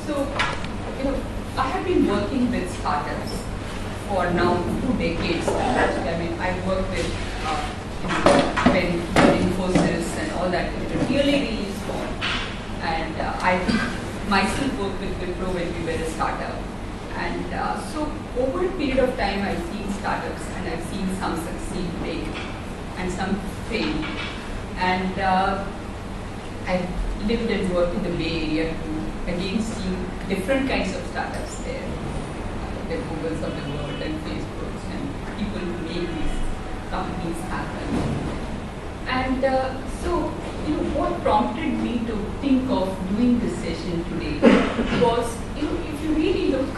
So, I have been working with startups for now 2 decades. I mean, I work with when Infosys and all that, really small. And I myself work with Wipro when we were a startup. And so over a period of time, I've seen startups and I've seen some succeed big and some fail. And I've lived and worked in the Bay Area too, again seeing different kinds of startups there. The Googles of the world and Facebooks and people who make these companies happen. And so, what prompted me to think of doing this session today was, if you really look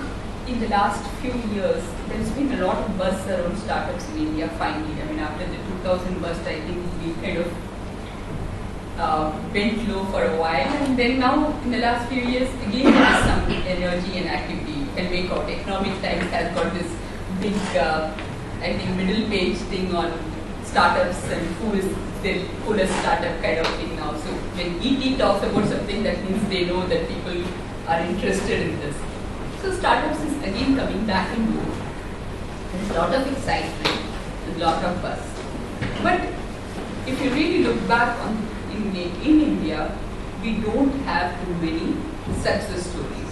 in the last few years, there's been a lot of buzz around startups in India finally. I mean, after the 2000 bust, I think we kind of went low for a while, and then now in the last few years, again there is some energy and activity. You can make out Economic Times has got this big, I think, middle page thing on startups and who is the coolest startup kind of thing now. So when ET talks about something, that means they know that people are interested in this. So startups is again coming back in vogue. There's a lot of excitement, there's a lot of buzz. But if you really look back on in India, we don't have too many success stories.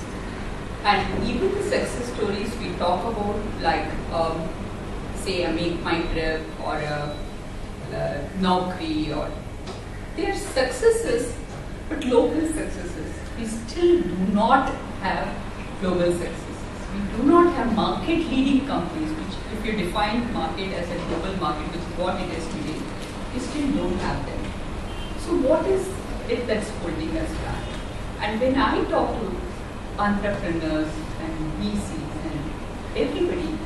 And even the success stories we talk about, like say a Make My Trip or a Naukri, or they are successes, but local successes. We still do not have global successes. We do not have market-leading companies, which if you define market as a global market, which is what it is today, we still don't have them. So what is it that's holding us back? And when I talk to entrepreneurs and VCs and everybody,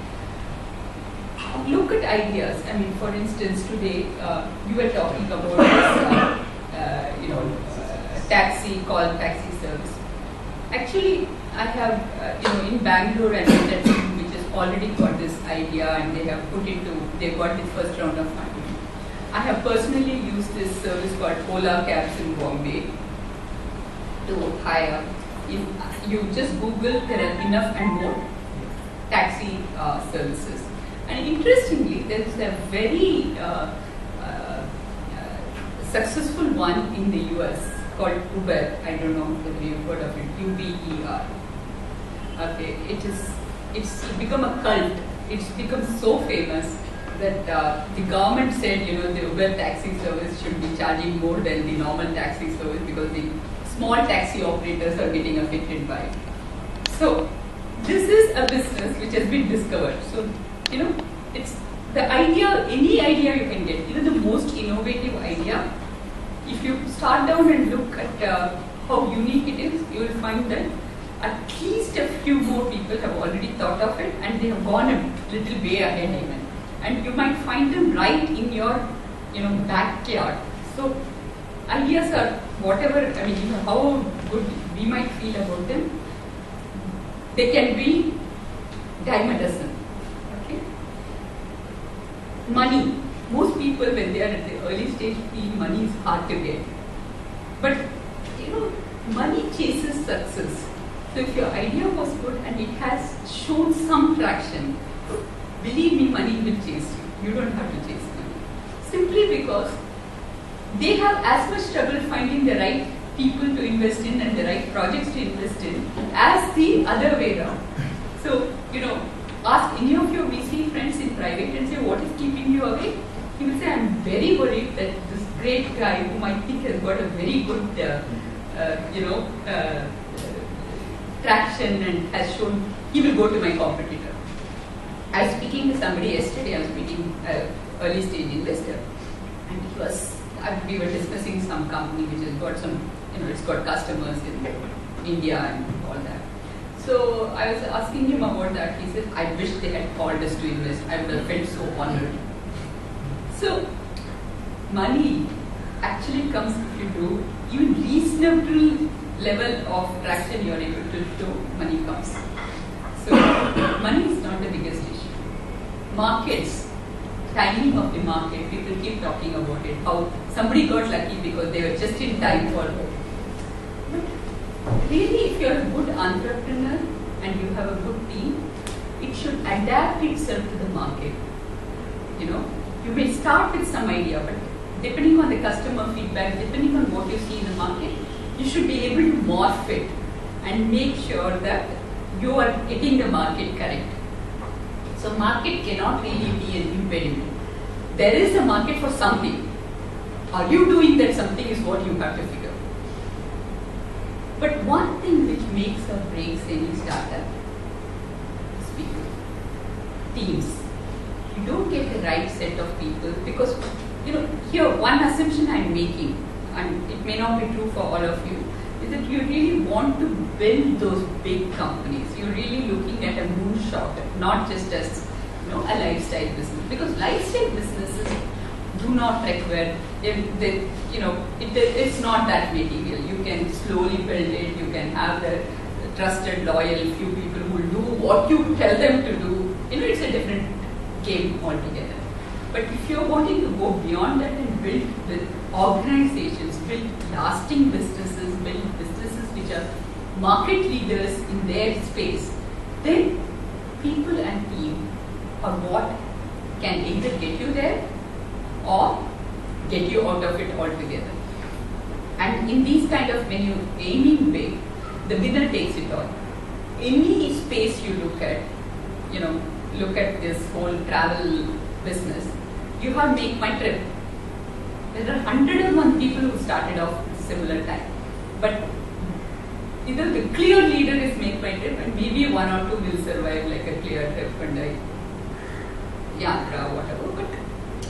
look at ideas. I mean, for instance, today you were talking about this, taxi taxi service. Actually, I have, in Bangalore and that team which has already got this idea and they have they got the first round of funding. I have personally used this service called Ola Cabs in Bombay to hire. If you just Google, there are enough and more taxi services. And interestingly, there is a very successful one in the US called Uber. I don't know whether you've heard of it, UBER. Okay, it's become a cult. It's become so famous that the government said, the Uber taxi service should be charging more than the normal taxi service because the small taxi operators are getting affected by it. So this is a business which has been discovered. So, it's the idea, any idea you can get, even the most innovative idea, if you start down and look at how unique it is, you will find that at least a few more people have already thought of it and they have gone a little way ahead even. And you might find them right in your, backyard. So ideas are whatever, I mean, how good we might feel about them, they can be dime a dozen. Okay? Money. Most people, when they are at the early stage, feel money is hard to get. But, money chases success. So if your idea was good and it has shown some traction, believe me, money will chase you. You don't have to chase money. Simply because they have as much trouble finding the right people to invest in and the right projects to invest in as the other way around. So, ask any of your VC friends in private and say, what is keeping you away? He will say, I'm very worried that this great guy whom I think has got a very good, traction and has shown, he will go to my competitor. I was speaking to somebody yesterday, I was meeting an early stage investor, and we were discussing some company which has got some, it's got customers in India and all that. So I was asking him about that. He said, I wish they had called us to invest. I would have felt so honored. So money actually comes if you do even reasonable level of traction you are able to do, money comes. So money is not the biggest issue. Markets, timing of the market, people keep talking about it, how somebody got lucky because they were just in time for it. But really, if you're a good entrepreneur and you have a good team, it should adapt itself to the market. You know, you may start with some idea, but depending on the customer feedback, depending on what you see in the market, you should be able to morph it and make sure that you are getting the market correct. So market cannot really be an impediment. There is a market for something. Are you doing that something is what you have to figure. But one thing which makes or breaks any startup is people, teams. You don't get the right set of people because, you know, here one assumption I'm making, and it may not be true for all of you, is that you really want to build those big companies. You're really looking at a moonshot, not just as, you know, a lifestyle business. Because lifestyle businesses do not require, it's not that material. You can slowly build it. You can have the trusted, loyal few people who will do what you tell them to do. You know, it's a different game altogether. But if you're wanting to go beyond that and build the organizations, build lasting businesses, build businesses which are market leaders in their space, then people and team are what can either get you there or get you out of it altogether. And in these kind of, when you're aiming big, the winner takes it all. Any space you look at, you know, look at this whole travel business, you have Make My Trip. There are 101 people who started off at a similar time. But either the clear leader is Make My Trip and maybe one or two will survive like a Clear Trip and a Yatra, whatever, but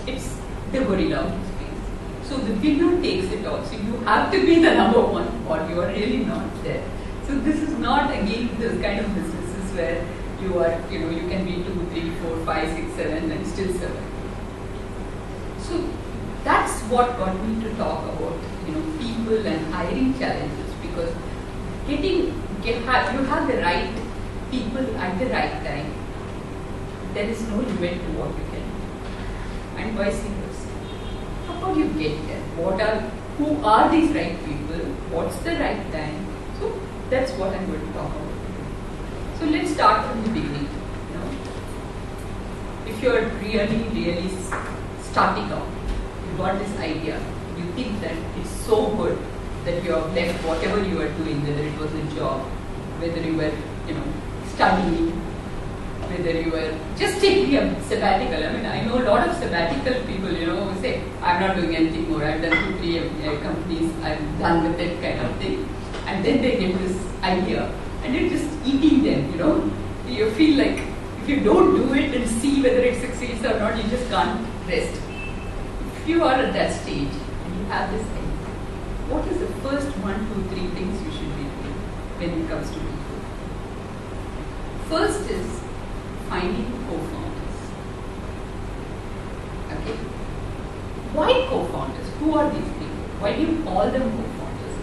it's the gorilla space. So the winner takes it all. So you have to be the number one or you are really not there. So this is not again this kind of businesses where you are, you know, you can be 2, 3, 4, 5, 6, 7 and still survive. So that's what got me to talk about, you know, people and hiring challenges, because you have the right people at the right time. There is no limit to what you can do, and vice versa. How do you get there? Who are these right people? What's the right time? So that's what I'm going to talk about today. So let's start from the beginning. You know, if you're really starting out, you got this idea, you think that it's so good that you have left whatever you were doing, whether it was a job, whether you were, you know, studying, whether you were just taking a sabbatical. I mean, I know a lot of sabbatical people, you know, who say, I'm not doing anything more, I've done 2, 3 companies, I'm done with it kind of thing. And then they get this idea and it's just eating them, you know. You feel like if you don't do it and see whether it succeeds or not, you just can't rest. If you are at that stage and you have this idea, what is the first 1, 2, 3 things you should be doing when it comes to people? First is finding co-founders. Okay. Why co-founders? Who are these people? Why do you call them co-founders?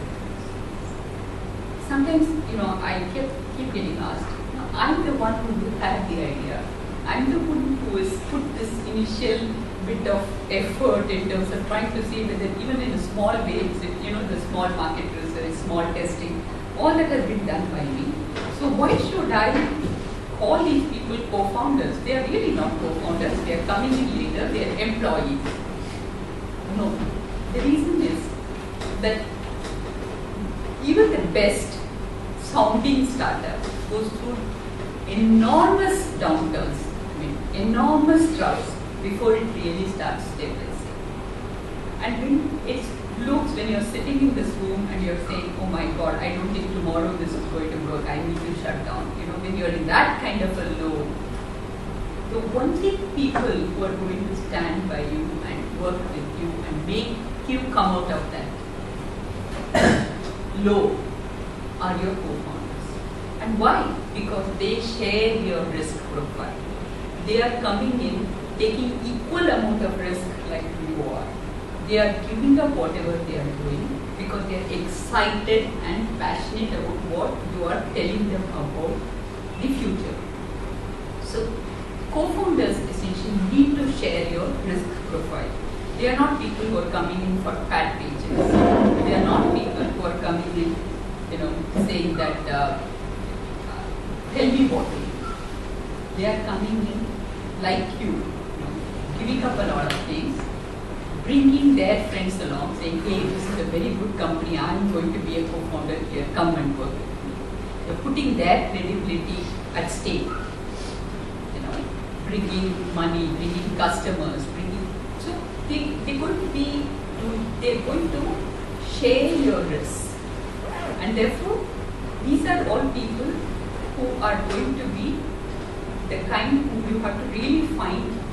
Sometimes, you know, I keep getting asked, you know, I'm the one who had the idea. I'm the one who has put this initial bit of effort in terms of trying to see whether even in a small way, you know, the small market research, small testing, all that has been done by me. So why should I call these people co-founders? They are really not co-founders. They are coming in later. They are employees. No. The reason is that even the best sounding startup goes through enormous downturns, enormous troughs before it really starts stabilizing. And when it looks, when you're sitting in this room and you're saying, oh my God, I don't think tomorrow this is going to work, I need to shut down. You know, when you're in that kind of a low, the only people who are going to stand by you and work with you and make you come out of that low are your co-founders. And why? Because they share your risk profile. They are coming in, taking equal amount of risk like you are. They are giving up whatever they are doing because they are excited and passionate about what you are telling them about the future. So co-founders essentially need to share your risk profile. They are not people who are coming in for fat pages. They are not people who are coming in saying that, tell me what to do. They are coming in like you, giving up a lot of things, bringing their friends along, saying, hey, this is a very good company, I'm going to be a co-founder here, come and work with me. They're putting their credibility at stake, bringing money, bringing customers, so they're going to share your risk. And therefore, these are all people who are going to be the kind who you have to really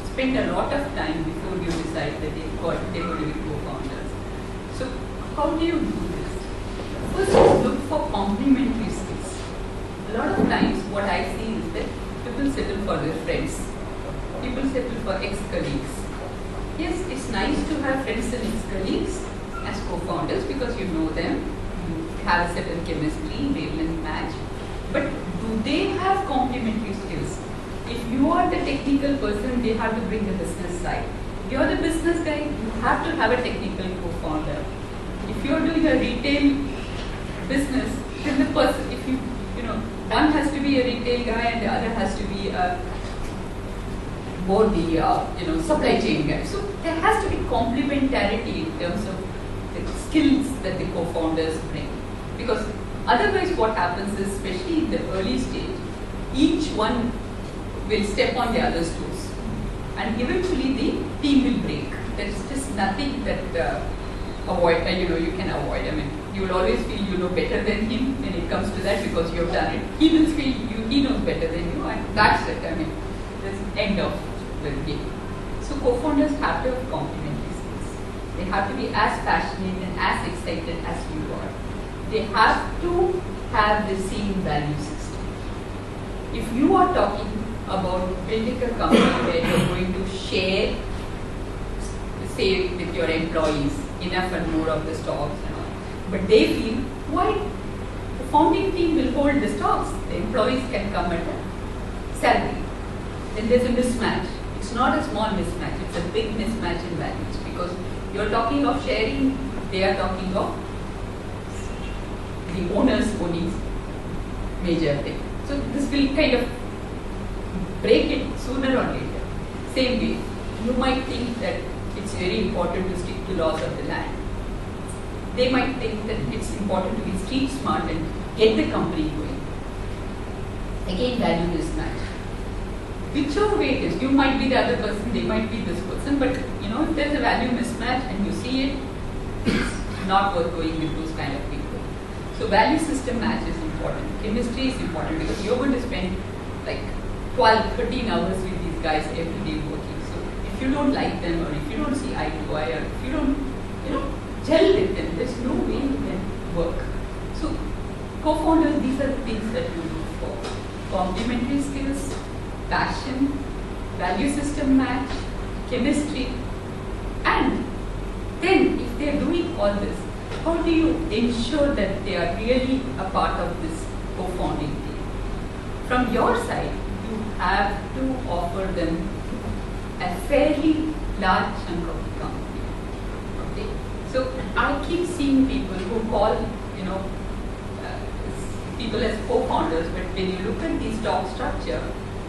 spend a lot of time before you decide that they're going to be co-founders. So how do you do this? First, look for complementary skills. A lot of times what I see is that people settle for their friends. People settle for ex-colleagues. Yes, it's nice to have friends and ex-colleagues as co-founders because you know them, you have a certain chemistry, wavelength match. But do they have complementary skills? If you are the technical person, they have to bring the business side. If you are the business guy, you have to have a technical co-founder. If you are doing a retail business, then the person, one has to be a retail guy and the other has to be more the supply chain guy. So there has to be complementarity in terms of the skills that the co-founders bring. Because otherwise what happens is, especially in the early stage, each one will step on the other's toes. And eventually the team will break. There is just nothing that you can avoid. I mean, you will always feel you know better than him when it comes to that because you have done it. He will feel he knows better than you, and that's it. I mean, that's the end of the game. So co-founders have to have complementary skills. They have to be as passionate and as excited as you are. They have to have the same value system. If you are talking about building a company where you're going to share, say, with your employees enough and more of the stocks and all, but they feel, why? The founding team will hold the stocks. The employees can come at a salary. Then there's a mismatch. It's not a small mismatch. It's a big mismatch in values because you're talking of sharing, they are talking of the owners owning major thing. So this will kind of break it sooner or later. Same way, you might think that it's very important to stick to laws of the land. They might think that it's important to be street smart and get the company going. Again, value mismatch. Whichever way it is, you might be the other person, they might be this person, but if there's a value mismatch and you see it, it's not worth going with those kind of people. So value system match is important. Chemistry is important because you're going to spend like 12, 13 hours with these guys every day working. So if you don't like them or if you don't see eye to eye or if you don't, gel with them, there's no way you can work. So co-founders, these are the things that you look for. Complementary skills, passion, value system match, chemistry, and then if they're doing all this, how do you ensure that they are really a part of this co-founding team? From your side, you have to offer them a fairly large chunk of the company. Okay? So I keep seeing people who call, people as co-founders, but when you look at the stock structure,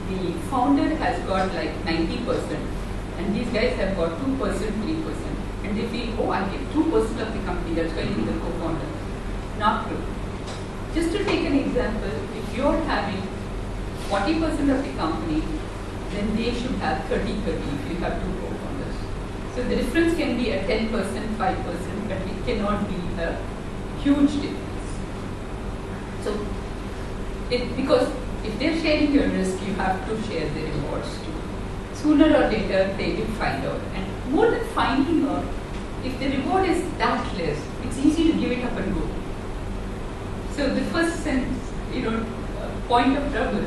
the founder has got like 90%, and these guys have got 2%, 3%. And they feel, oh, I get 2% of the company, that's why he's the co-founder. Not true. Just to take an example, if you're having 40% of the company, then they should have 30-30 if you have two co-founders. So the difference can be a 10%, 5%, but it cannot be a huge difference. So, because if they're sharing your risk, you have to share the rewards too. Sooner or later, they will find out. And more than finding out, if the reward is that less, it's easy to give it up and go. So the first point of trouble,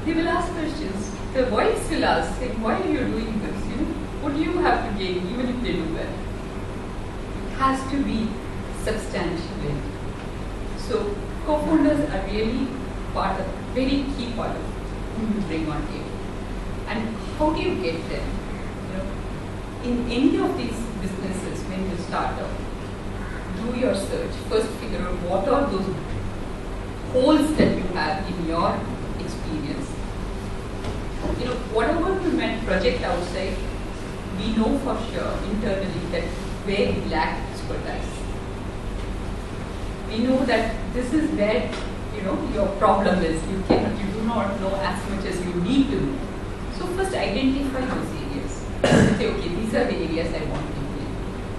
they will ask questions. The wives will ask, saying, why are you doing this? What do you have to gain, even if they do well? It has to be substantial. So co-founders are really very key part of to bring on table. And how do you get there? In any of these businesses, when you start out, do your search. First, figure out what are those holes that you have in your experience. Whatever we might project outside, we know for sure internally that where we lack expertise. We know that this is where your problem is. You do not know as much as you need to know. So first identify those areas. Say, okay, these are the areas I want to do.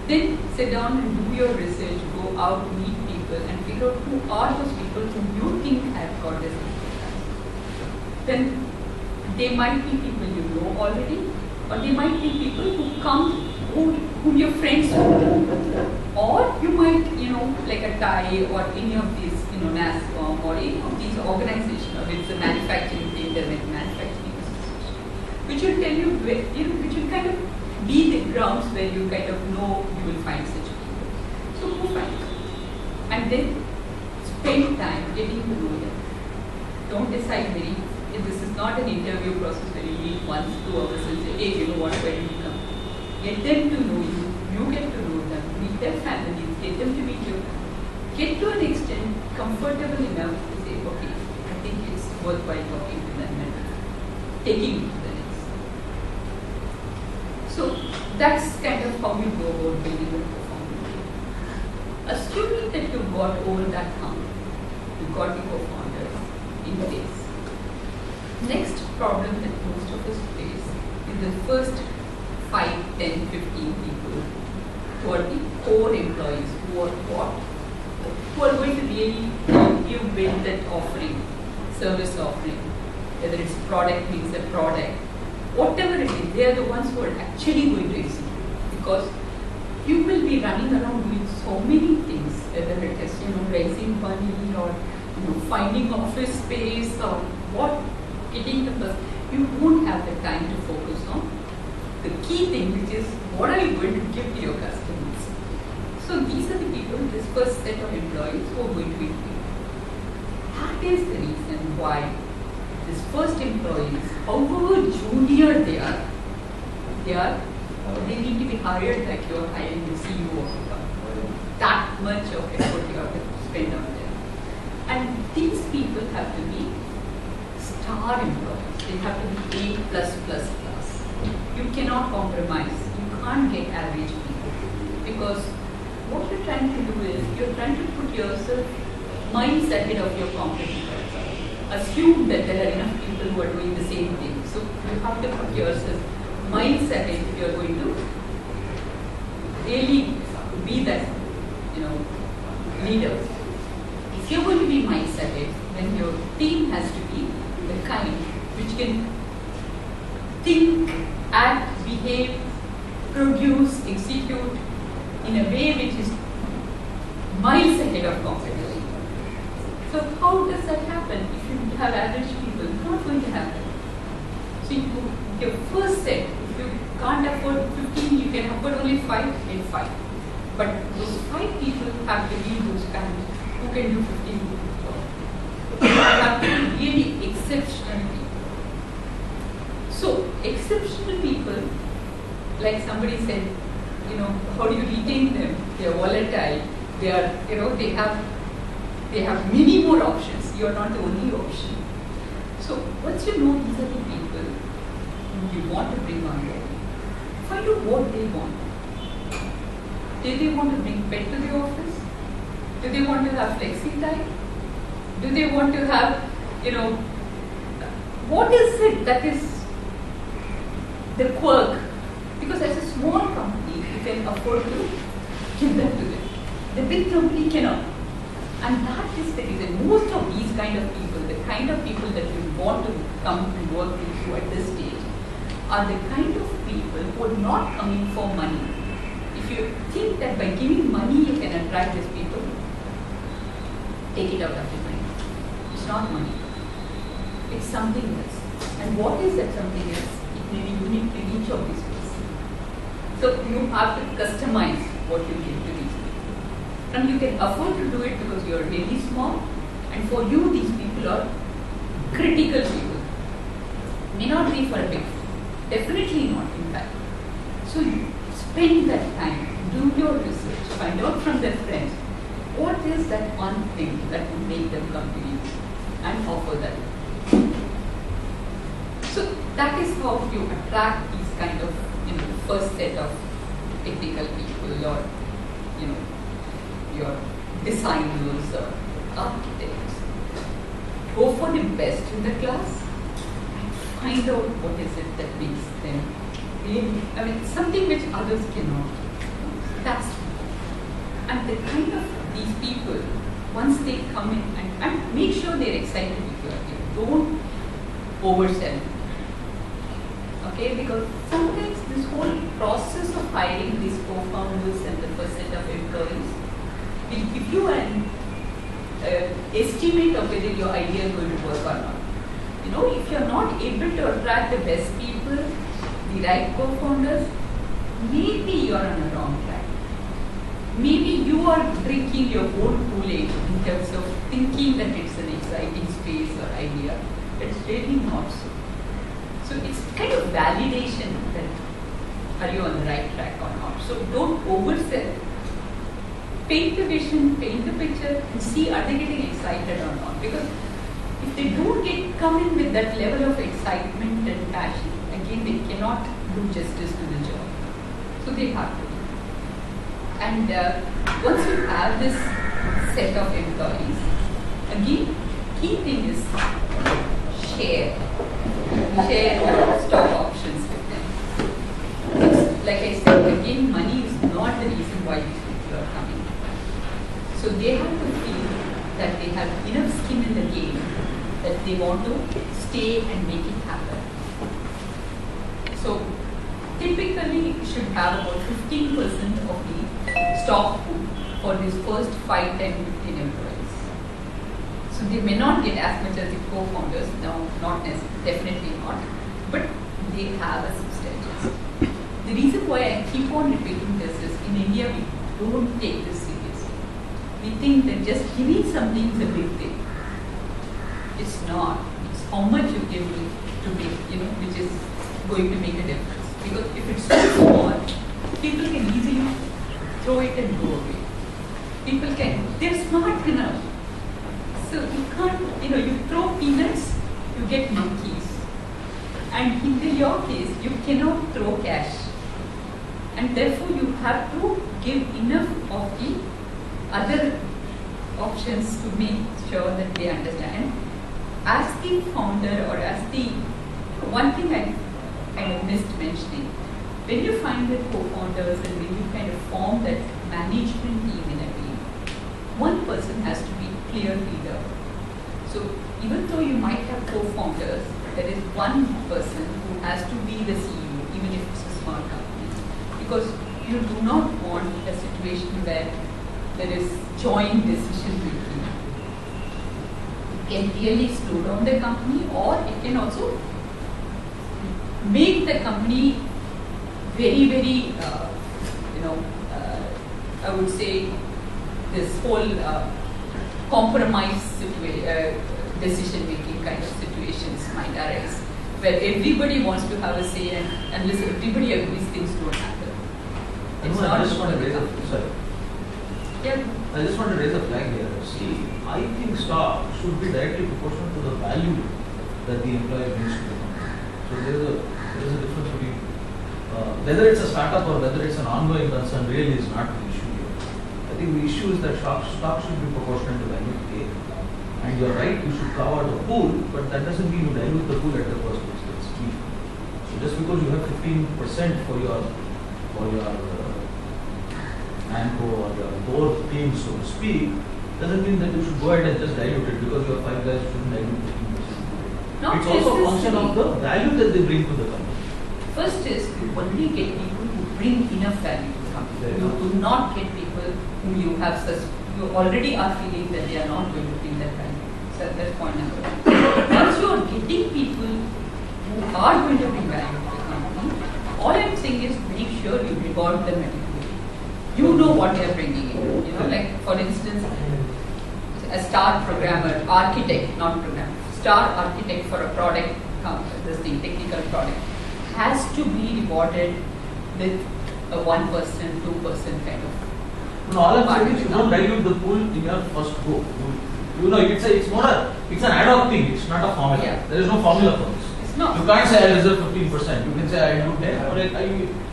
Then sit down and do your research, go out, meet people, and figure out who are those people who you think have got this expertise. Then they might be people you know already, or they might be people who come, whom your friends know. Or you might, like a TIE or any of these, NASCOM or any of these organizations, or it's a manufacturing thing, the manufacturing association, which will tell you, which will kind of be the grounds where you kind of know you will find such people. So go find them. And then spend time getting to know them. Don't decide this is not an interview process where you meet once, 2 hours and say, hey, what, where do you come? Get them to know you, you get to know them, meet their families, get them to meet you. Get to an extent comfortable enough to say, okay, I think it's worthwhile talking to them and taking it to the next. So that's kind of how you go about building a co-founder. Assuming that you got over that hump, you got the co-founders in place. Next problem that most of us face is the first 5, 10, 15 people who are the core employees, who are going to really help you build that offering, service offering, whether it's product means a product, whatever it is, they are the ones who are actually going to execute. Because you will be running around doing so many things, whether it is raising money or finding office space or what, getting the person. You won't have the time to focus on the key thing, which is what are you going to give to your customers. So these are the people, this first set of employees who are going to be paid. That is the reason why this first employees, however junior they need to be hired like you are hiring the CEO of the company. That much of effort you have to spend on them. And these people have to be star employees. They have to be A+++. You cannot compromise. You can't get average people. Because what you're trying to do is, you're trying to put yourself miles ahead of your competitors. Assume that there are enough people who are doing the same thing. So you have to put yourself miles ahead if you're going to really be that, leader. If you're going to be miles ahead, then your team has to be the kind which can think, act, behave, produce, execute in a way which is miles ahead of competition. So how does that happen? If you have average people, it's not going to happen. So your first set, if you can't afford 15, you can afford only 5, get 5. But those 5 people have to be those kinds who can do 15 people. You have to be really exceptional people. So exceptional people, like somebody said, how do you retain them? They are volatile. They are, they have many more options. You are not the only option. So once you know these are the people who you want to bring on board, find out what they want. Do they want to bring pet to the office? Do they want to have flexi time? Do they want to have, what is it that is the quirk? Because as a small company, you can afford to give that to them. The big company cannot. And that is the reason. Most of these kind of people, the kind of people that you want to come and work with you at this stage, are the kind of people who are not coming for money. If you think that by giving money you can attract these people, take it out of your mind. It's not money. It's something else. And what is that something else? It may be unique to each of these people. So you have to customize what you give to these people. And you can afford to do it because you are really small. And for you, these people are critical people. May not be for a big firm. Definitely not, in fact. So you spend that time, do your research, find out from their friends what is that one thing that would make them come to you and offer that? So that is how you attract these kind of, first set of technical people, or, your designers or architects. Go for the best in the class and find out what is it that makes them really, something which others cannot. That's, and the kind of these people, once they come in and make sure they're excited with you again. Don't oversell. Okay, because sometimes this whole process of hiring these co-founders and the first set of employees will give you an estimate of whether your idea is going to work or not. If you're not able to attract the best people, the right co-founders, maybe you're on a wrong track. Maybe you are drinking your own Kool-Aid in terms of thinking that it's an exciting space or idea. It's really not so. So it's kind of validation that are you on the right track or not. So don't oversell. Paint the vision, paint the picture, and see are they getting excited or not. Because if they don't come in with that level of excitement and passion, again they cannot do justice to the job. So they have to. And once you have this set of employees, again, key thing is share your stock options with them. It's, like I said, again, money is not the reason why these people are coming. So they have to feel that they have enough skin in the game that they want to stay and make it happen. So typically you should have about 15% of the stock pool for these first 5, 10, 15 employees. So they may not get as much as the co-founders, no, not necessarily, definitely not, but they have a substantial. The reason why I keep on repeating this is in India we don't take this seriously. We think that just giving something is a big thing. It's not. It's how much you give to make, which is going to make a difference. Because if it's too small, people can easily throw it and go away. People they're smart enough. So you can't, you throw peanuts, you get monkeys. And in your case, you cannot throw cash. And therefore you have to give enough of the other options to make sure that they understand. As the founder or as the, one thing I kind of missed mentioning, when you find the co-founders and when you kind of form that management team in a team, one person has to be clear leader. So even though you might have co-founders, there is one person who has to be the CEO, even if it's a small company. Because you do not want a situation where there is joint decision making. It can really slow down the company, or it can also make the company very, very, I would say this whole compromise decision-making kind of situations might arise, where everybody wants to have a say, and unless everybody agrees, things don't happen. I just want to raise a flag here. See, I think stock should be directly proportional to the value that the employee brings to the company. So there is a difference between whether it's a startup or whether it's an ongoing concern. Really, is not the issue here. I think the issue is that stock should be proportional to value A. And you're right, you should carve out a pool, but that doesn't mean you dilute the pool at the first place. That's key. So just because you have 15% for your Anco or your core team, so to speak, doesn't mean that you should go ahead and just dilute it because you have 5 guys who shouldn't dilute 15%. It's also a function of the value that they bring to the company. First is you only get people who bring enough value to the company. You do not get people whom you have you already are feeling that they are not going to bring that value. So that's point number one. Once you are getting people who are going to bring value to the company, all I'm saying is make sure you reward them adequately. You know what they are bringing in. Like for instance, a star programmer, architect, not programmer, star architect for a product, this thing, technical product, has to be rewarded with a 1%, 2% kind of No, all I'm saying is you don't dilute the pool in your first go. You know, it's an ad hoc thing. It's not a formula. Yeah. There is no formula for this. It's not. You can't say I'll reserve 15%. You can say I'll do 10 or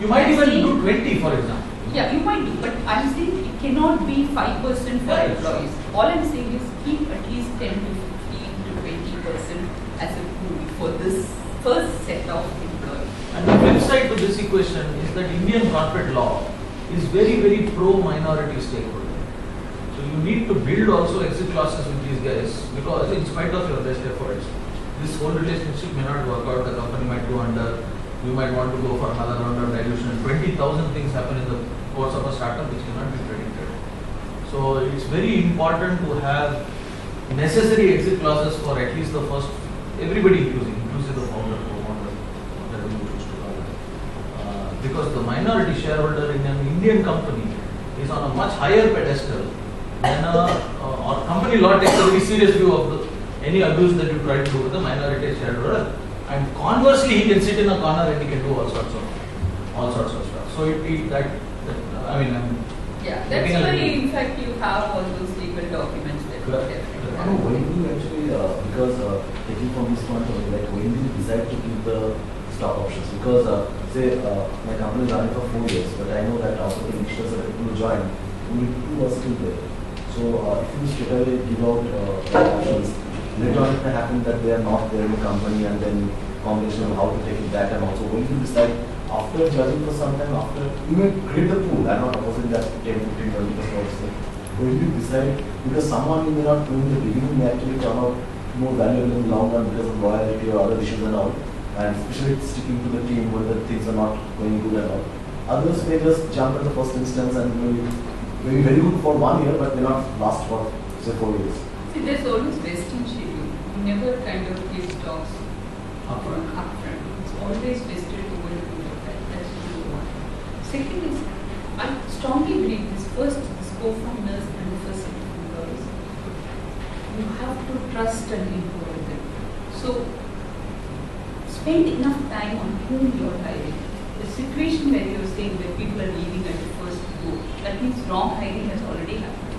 you might even do 20, for example. Yeah, you might do, but I'm saying it cannot be 5% for Right. employees. All I'm saying is keep at least 10 to 15 to 20% as a pool for this first set of employees. And the flip side to this equation is that Indian corporate law is very, very pro-minority stakeholder. So you need to build also exit clauses with these guys because in spite of your best efforts, this whole relationship may not work out, the company might go under, you might want to go for another round of dilution. 20,000 things happen in the course of a startup which cannot be predicted. So it's very important to have necessary exit clauses for at least the first, everybody inclusive the founder, co-founder, whatever you choose to call it. Because the minority shareholder in an Indian company is on a much higher pedestal than or company law takes a very serious view of any abuse that you try to do with a minority shareholder. And conversely, he can sit in a corner and he can do all sorts of stuff. So Yeah, that's why in fact you have all those legal documents that you definitely have. When do you actually, because taking from this point, like when do you decide to give the stock options? Because say my company is running for 4 years, but I know that after the initial set of people join, only 2 are still there. So if you straight away give out options, later on it may happen that they are not there in the company, and then combination of how to take it back, and also when you decide after judging for some time, after you may create the pool. I'm not opposing that 10, 15, 20% also. When you decide, because someone you may not know in the beginning may actually turn out more valuable in the long run because of loyalty or other issues and all, and especially sticking to the team when the things are not going good and all. Others may just jump at the first instance and maybe very good for 1 year, but may not last for say 4 years. See, there's always vesting schedule. You never kind of give stocks upfront. It's always vested over a period of time. That's number one. Second is, I strongly believe this first, this co-founders and the first set of employees, you have to trust and employ them. So, spend enough time on whom you're hiring. The situation where you're saying that people are leaving at the first go, that means wrong hiring has already happened.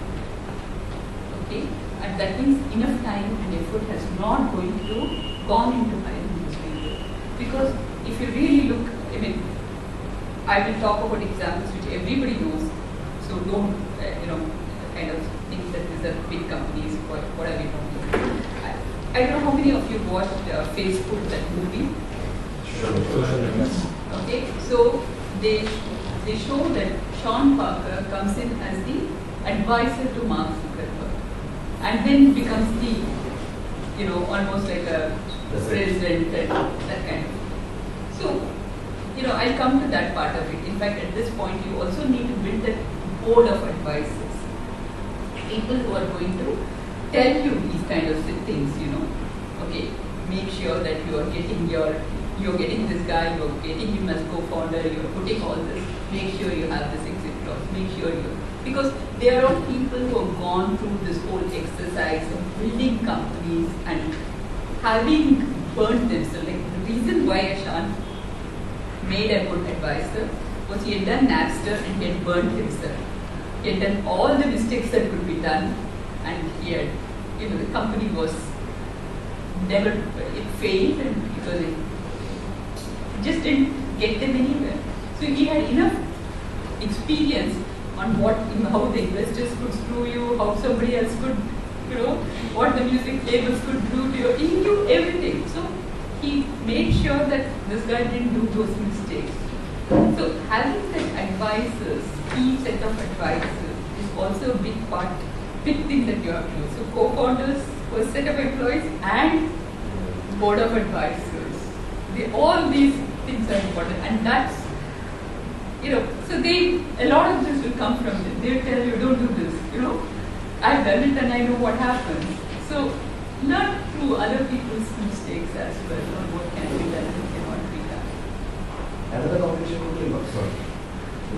Okay? And that means enough time and effort has not gone into hiring these people. Because if you really look, I will talk about examples which everybody knows. So don't, kind of think that these are big companies. What are we talking about? I don't know how many of you watched Facebook, that movie. Okay, so they show that Sean Parker comes in as the advisor to Mark Zuckerberg, and then becomes the, almost like a president and that kind of. So, I'll come to that part of it. In fact, at this point, you also need to build that board of advisors, people who are going to tell you these kind of things. Okay, make sure that you're getting this guy, you're getting him as co-founder, you're putting all this, make sure you have this exit clause, make sure because they are all people who have gone through this whole exercise of building companies and having burnt themselves. Like the reason why Ashan made a good advisor was he had done Napster and he had burnt himself. He had done all the mistakes that could be done, and he had, the company was never, it failed, and because it just didn't get them anywhere. So he had enough experience on how the investors could screw you, how somebody else could, what the music labels could do to you. He knew everything. So he made sure that this guy didn't do those mistakes. So having that advisors, key set of advisors, is also a big thing that you have to do. So co-founders, first set of employees, and board of advisors. All these things are important, and that's, so a lot of this will come from them. They'll tell you, don't do this, I've done it and I know what happens. So learn through other people's mistakes as well on what can be done and cannot be done. Another competition would be, sorry.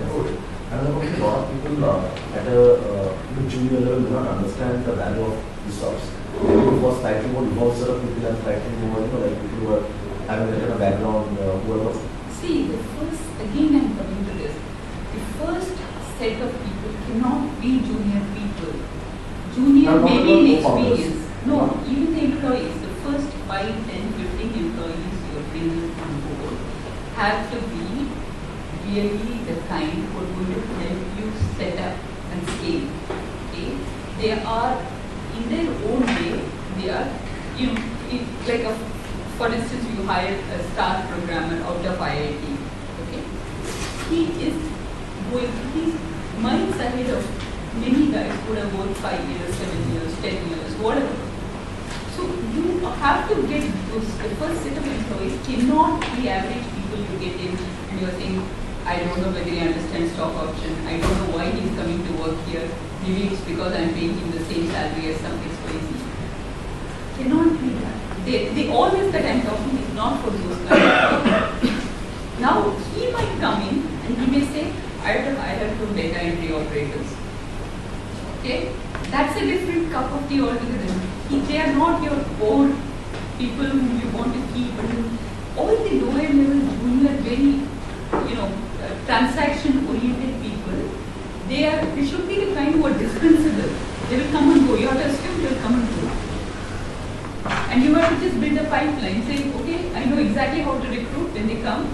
Yes. Another competition, a lot of people at a junior level do not understand the value of the stocks. They go for slightly more evolved sort of people and slightly more, like people who are having a kind of background, whoever. See, again I'm coming to this. The first set of people cannot be junior people. Junior Now, maybe not in about co-founders. experience. No, even the employees, the first 5, 10, 15 employees you are bringing on board have to be really the kind who are going to help you set up and scale. Okay? They are, in their own way, they are, like for instance, you hire a star programmer out of IIT. Okay? He's miles ahead of many guys who have worked 5 years, 7 years, 10 years, whatever. So you have to get the first set of employees cannot be average people you get in and you are saying, I don't know whether he understands stock option, I don't know why he's coming to work here, maybe it's because I'm paying him the same salary as some XYZ. Cannot be that. The always that I'm talking is not for those guys. Now he might come in and he may say, I have 2 data entry operators. Okay? That's a different cup of tea altogether. They are not your core people whom you want to keep. All the lower level junior, very transaction oriented people, they should be the kind who are dispensable. They will come and go. You have to assume they will come and go. And you have to just build a pipeline saying, okay, I know exactly how to recruit when they come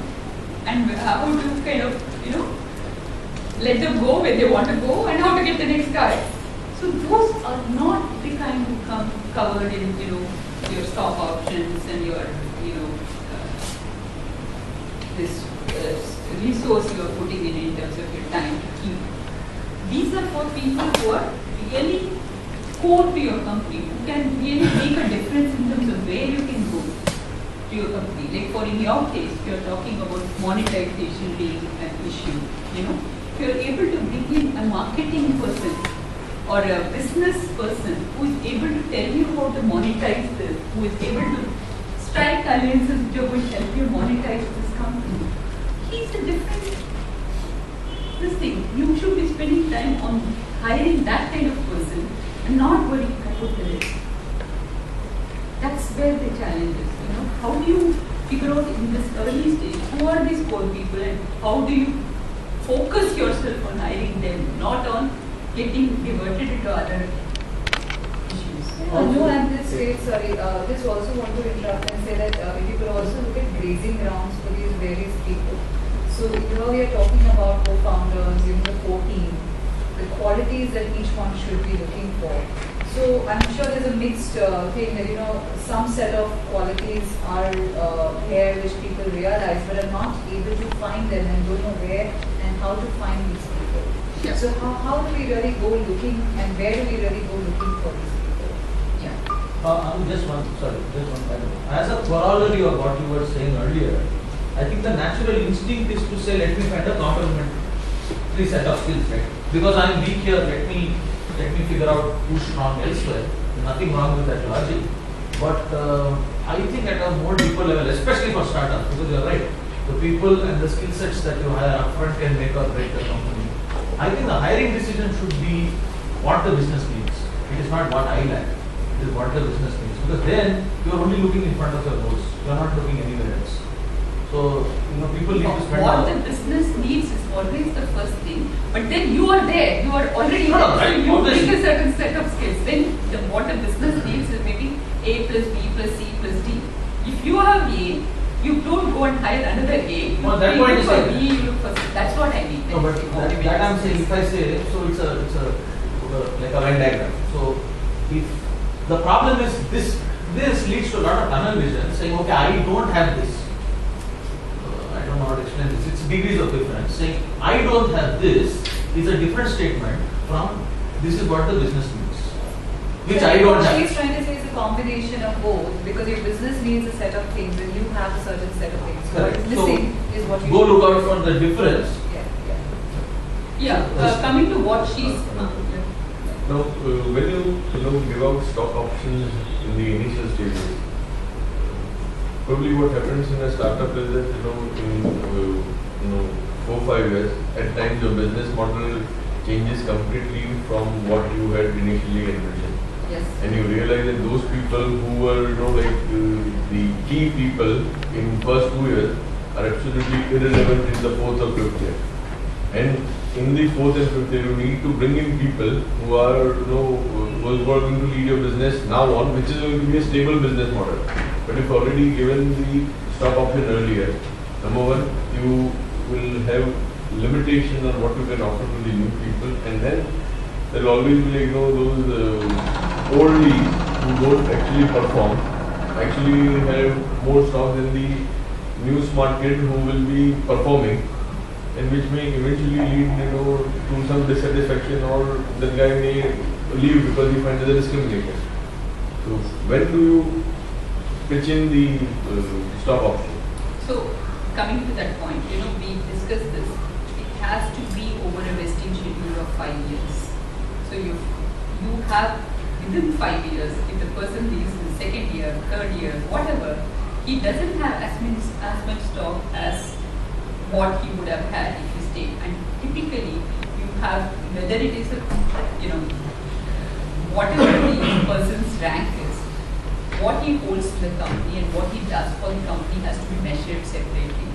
and how to kind of, let them go when they want to go and how to get the next guy. So those are not the kind who come covered in, your stock options and your, this resource you are putting in terms of your time to keep. These are for people who are really core to your company, who can really make a difference in terms of where you can go to your company. Like for in your case, you are talking about monetization being an issue. If you are able to bring in a marketing person or a business person who is able to tell you how to monetize this, who is able to strike alliances which are going to help you monetize this company, he's a different thing. You should be spending time on hiring that kind of person and not worrying about the rest. That's where the challenge is. How do you figure out in this early stage who are these core people and how do you focus yourself on hiring them, not on getting diverted into other issues. No, at this stage, sorry, just also want to interrupt and say that if you could also look at grazing grounds for these various people. So we are talking about co-founders, the core team, the qualities that each one should be looking for. So I'm sure there's a mixed thing that some set of qualities are here which people realize but are not able to find them and don't know where and how to find these people. Yeah. So how do we really go looking and where do we really go looking for these people? Yeah. Just one point. As a corollary of what you were saying earlier, I think the natural instinct is to say, let me find a complementary set of skills, right? Because I am weak here, let me figure out who's strong elsewhere. Nothing wrong with that logic. But I think at a more deeper level, especially for startups, because you're right, the people and the skill sets that you hire upfront can make or break the company. I think the hiring decision should be what the business needs. It is not what I lack. It is what the business needs. Because then you are only looking in front of your nose. You are not looking anywhere else. So, people need to spend what the business needs is always the first thing, but then you are there, you are already there, right, so you obviously. bring a certain set of skills. Then what the business needs is maybe A plus B plus C plus D. If you have A, you don't go and hire another A. No, that you point look is for right. B, you look for C. That's what I mean. No, but that I'm saying, if I say, so it's a like a Venn diagram. So if the problem is this leads to a lot of tunnel vision, saying, okay, I don't have this. I don't know how to explain this. It's degrees of difference. Saying I don't have this is a different statement from this is what the business needs, which I don't What have. she's trying to say is a combination of both, because your business needs a set of things and you have a certain set of things. So what Correct. is missing is what you Go look out for the difference. Yeah, coming to what she's. Now, when you give out stock options in the initial stages, probably what happens in a startup is that in 4-5 years, at times your business model changes completely from what you had initially envisioned. Yes. And you realize that those people who were the key people in first 2 years are absolutely irrelevant in the 4th or 5th year. And in the fourth and fifth year, you need to bring in people who are, who are going to lead your business now on, which is going to be a stable business model. But if already given the stock option earlier, number one, you will have limitations on what you can offer to the new people, and then there will always be like, those old leads who don't actually perform, actually have more stocks than the new smart kid who will be performing, and which may eventually lead to some dissatisfaction, or that guy may leave because he finds it a discrimination. So when do you pitch in the stock option? So coming to that point, we discussed this. It has to be over a vesting schedule of 5 years. So you have within 5 years, if the person leaves in the second year, third year, whatever, he doesn't have as much stock as what he would have had if he stayed. And typically, you have, whether it is whatever the person's rank is, what he holds in the company and what he does for the company has to be measured separately.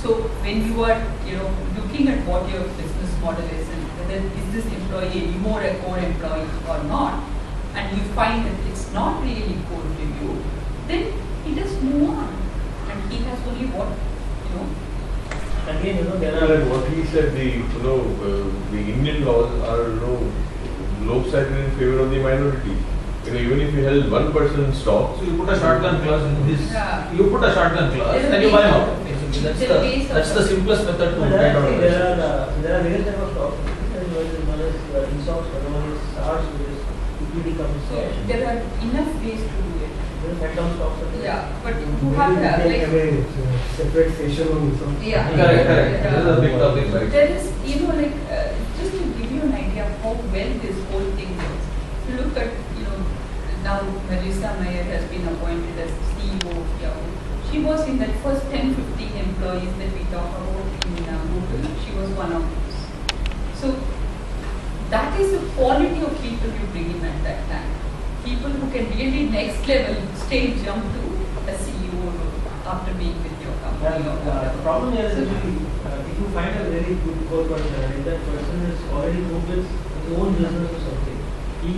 So when you are, looking at what your business model is and whether is this employee anymore a core employee or not, and you find that it's not really core to you, then he does move on, and he has only what. Again, there Well, are. and what he said, the Indian laws are lopsided in favor of the minority. Even if you held 1% stock, So you put a shotgun clause in this. Yeah. You put a shotgun clause, then you buy out. That's the simplest method to But get out of there it. are various types of stocks. One is ESOPs, another one is SARS, which is equity company So stocks. there are enough ways to do it. There are head-down stocks. Yeah, but you have to have like. separate session on some. Yeah. Correct. Yeah. This is a big topic, right? There is, just to give you an idea of how well this whole thing works. If you look at, now Marissa Mayer has been appointed as CEO of Yahoo. She was in that first 10-15 employees that we talk about in Google. She was one of those. So that is the quality of people you bring in at that time. People who can really next level stage jump to a CEO role after being with your company. Or The whatever. problem here is if you find a very good core person and that person is already moved with his own business or something, he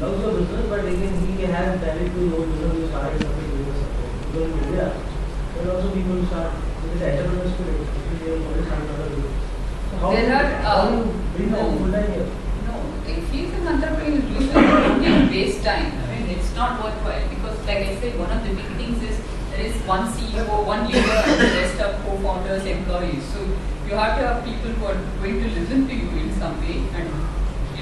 loves your business, but again he can have value to your business who started something doing something. Because in India, there are also people who start with the entrepreneurs today, they have already started another business. So how do you bring that full time here? No, if he's an entrepreneur, usually don't waste time. I mean, it's not worthwhile because, like I said, one of the big things is there is one CEO, one leader, and the rest are co-founders, employees. So you have to have people who are going to listen to you in some way, and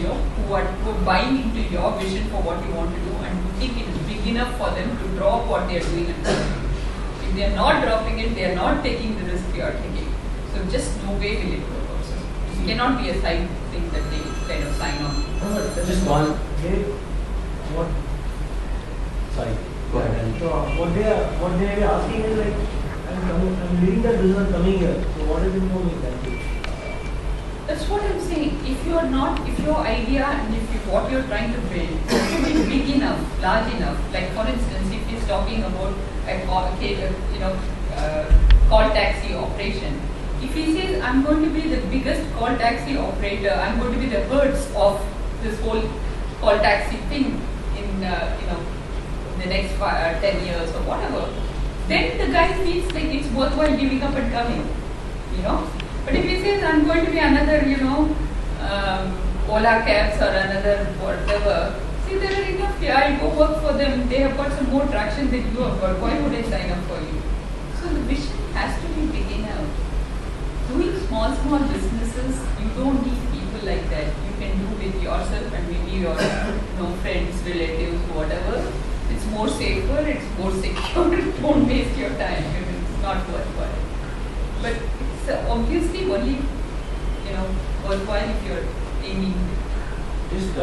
who are buying into your vision for what you want to do, and who think it is big enough for them to drop what they are doing and do. If they are not dropping it, they are not taking the risk you are taking. So just no way will it work also. It cannot be a side thing that they kind of sign on. No, but Just one. What? Sorry, go ahead. So what they are asking is like, I'm leading that business coming here. So what is it for me exactly? That's what I'm saying. If your idea and what you're trying to build is to be big enough, large enough, like for instance, if he's talking about a call taxi operation, if he says, I'm going to be the biggest call taxi operator, I'm going to be the birds of this whole call taxi thing in the next 10 years or whatever, then the guy feels like it's worthwhile giving up and coming, But if he says, I'm going to be another, Ola cabs or another whatever, see, there are enough here, I'll go work for them, they have got some more traction than you have got, why would I sign up for you? So the vision has to be big enough. Doing small businesses, you don't need people like that. You can do with yourself and maybe your friends, relatives, whatever. It's more safer, it's more secure, don't waste your time, it's not worthwhile. But it's obviously only, worthwhile if you're aiming. Just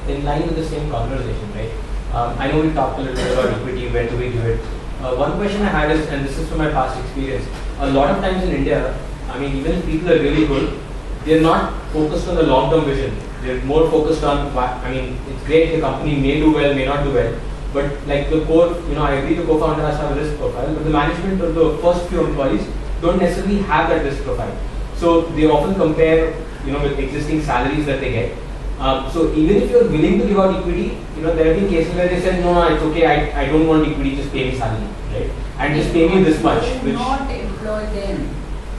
in line with the same conversation, right? I know we talked a little bit about equity, where do we give it. One question I had is, and this is from my past experience, a lot of times in India, I mean, even if people are really good, they're not focused on the long-term vision. They're more focused on, it's great, the company may do well, may not do well, but like the core, I agree the co-founder has to have a risk profile, but the management or the first few employees don't necessarily have that risk profile. So they often compare with existing salaries that they get. So even if you're willing to give out equity, there have been cases where they said, no, it's okay, I don't want equity, just pay me salary, right? And just pay me this much. Do not employ them.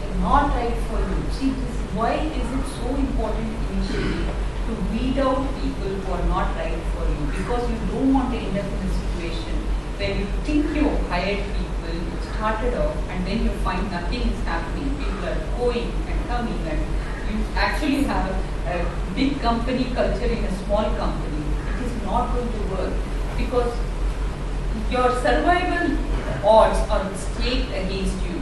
They're not right for you. See, why is it so important initially to weed out people who are not right for you? Because you don't want to end up in a situation where you think you hired people, you started off, and then you find nothing is happening. People are going and coming, and you actually have a big company culture in a small company. It is not going to work because your survival odds are staked against you.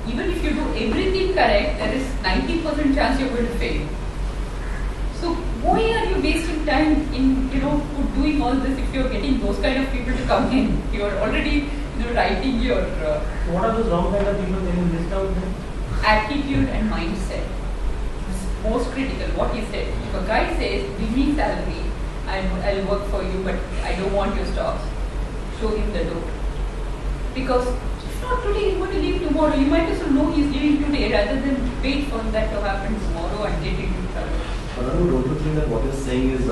Even if you do everything correct, there is 90% chance you're going to fail. So why are you wasting time in doing all this if you're getting those kind of people to come in? You're already writing your So what are those wrong kind of people can you list out then? attitude and mindset. It's most critical. What he said. If a guy says, "Give me salary, I'll work for you, but I don't want your stocks," show him the door. Because if not today, he's going to leave tomorrow. You might as well know he's leaving today rather than wait for that to happen tomorrow and get into trouble. Don't you think that what you're saying is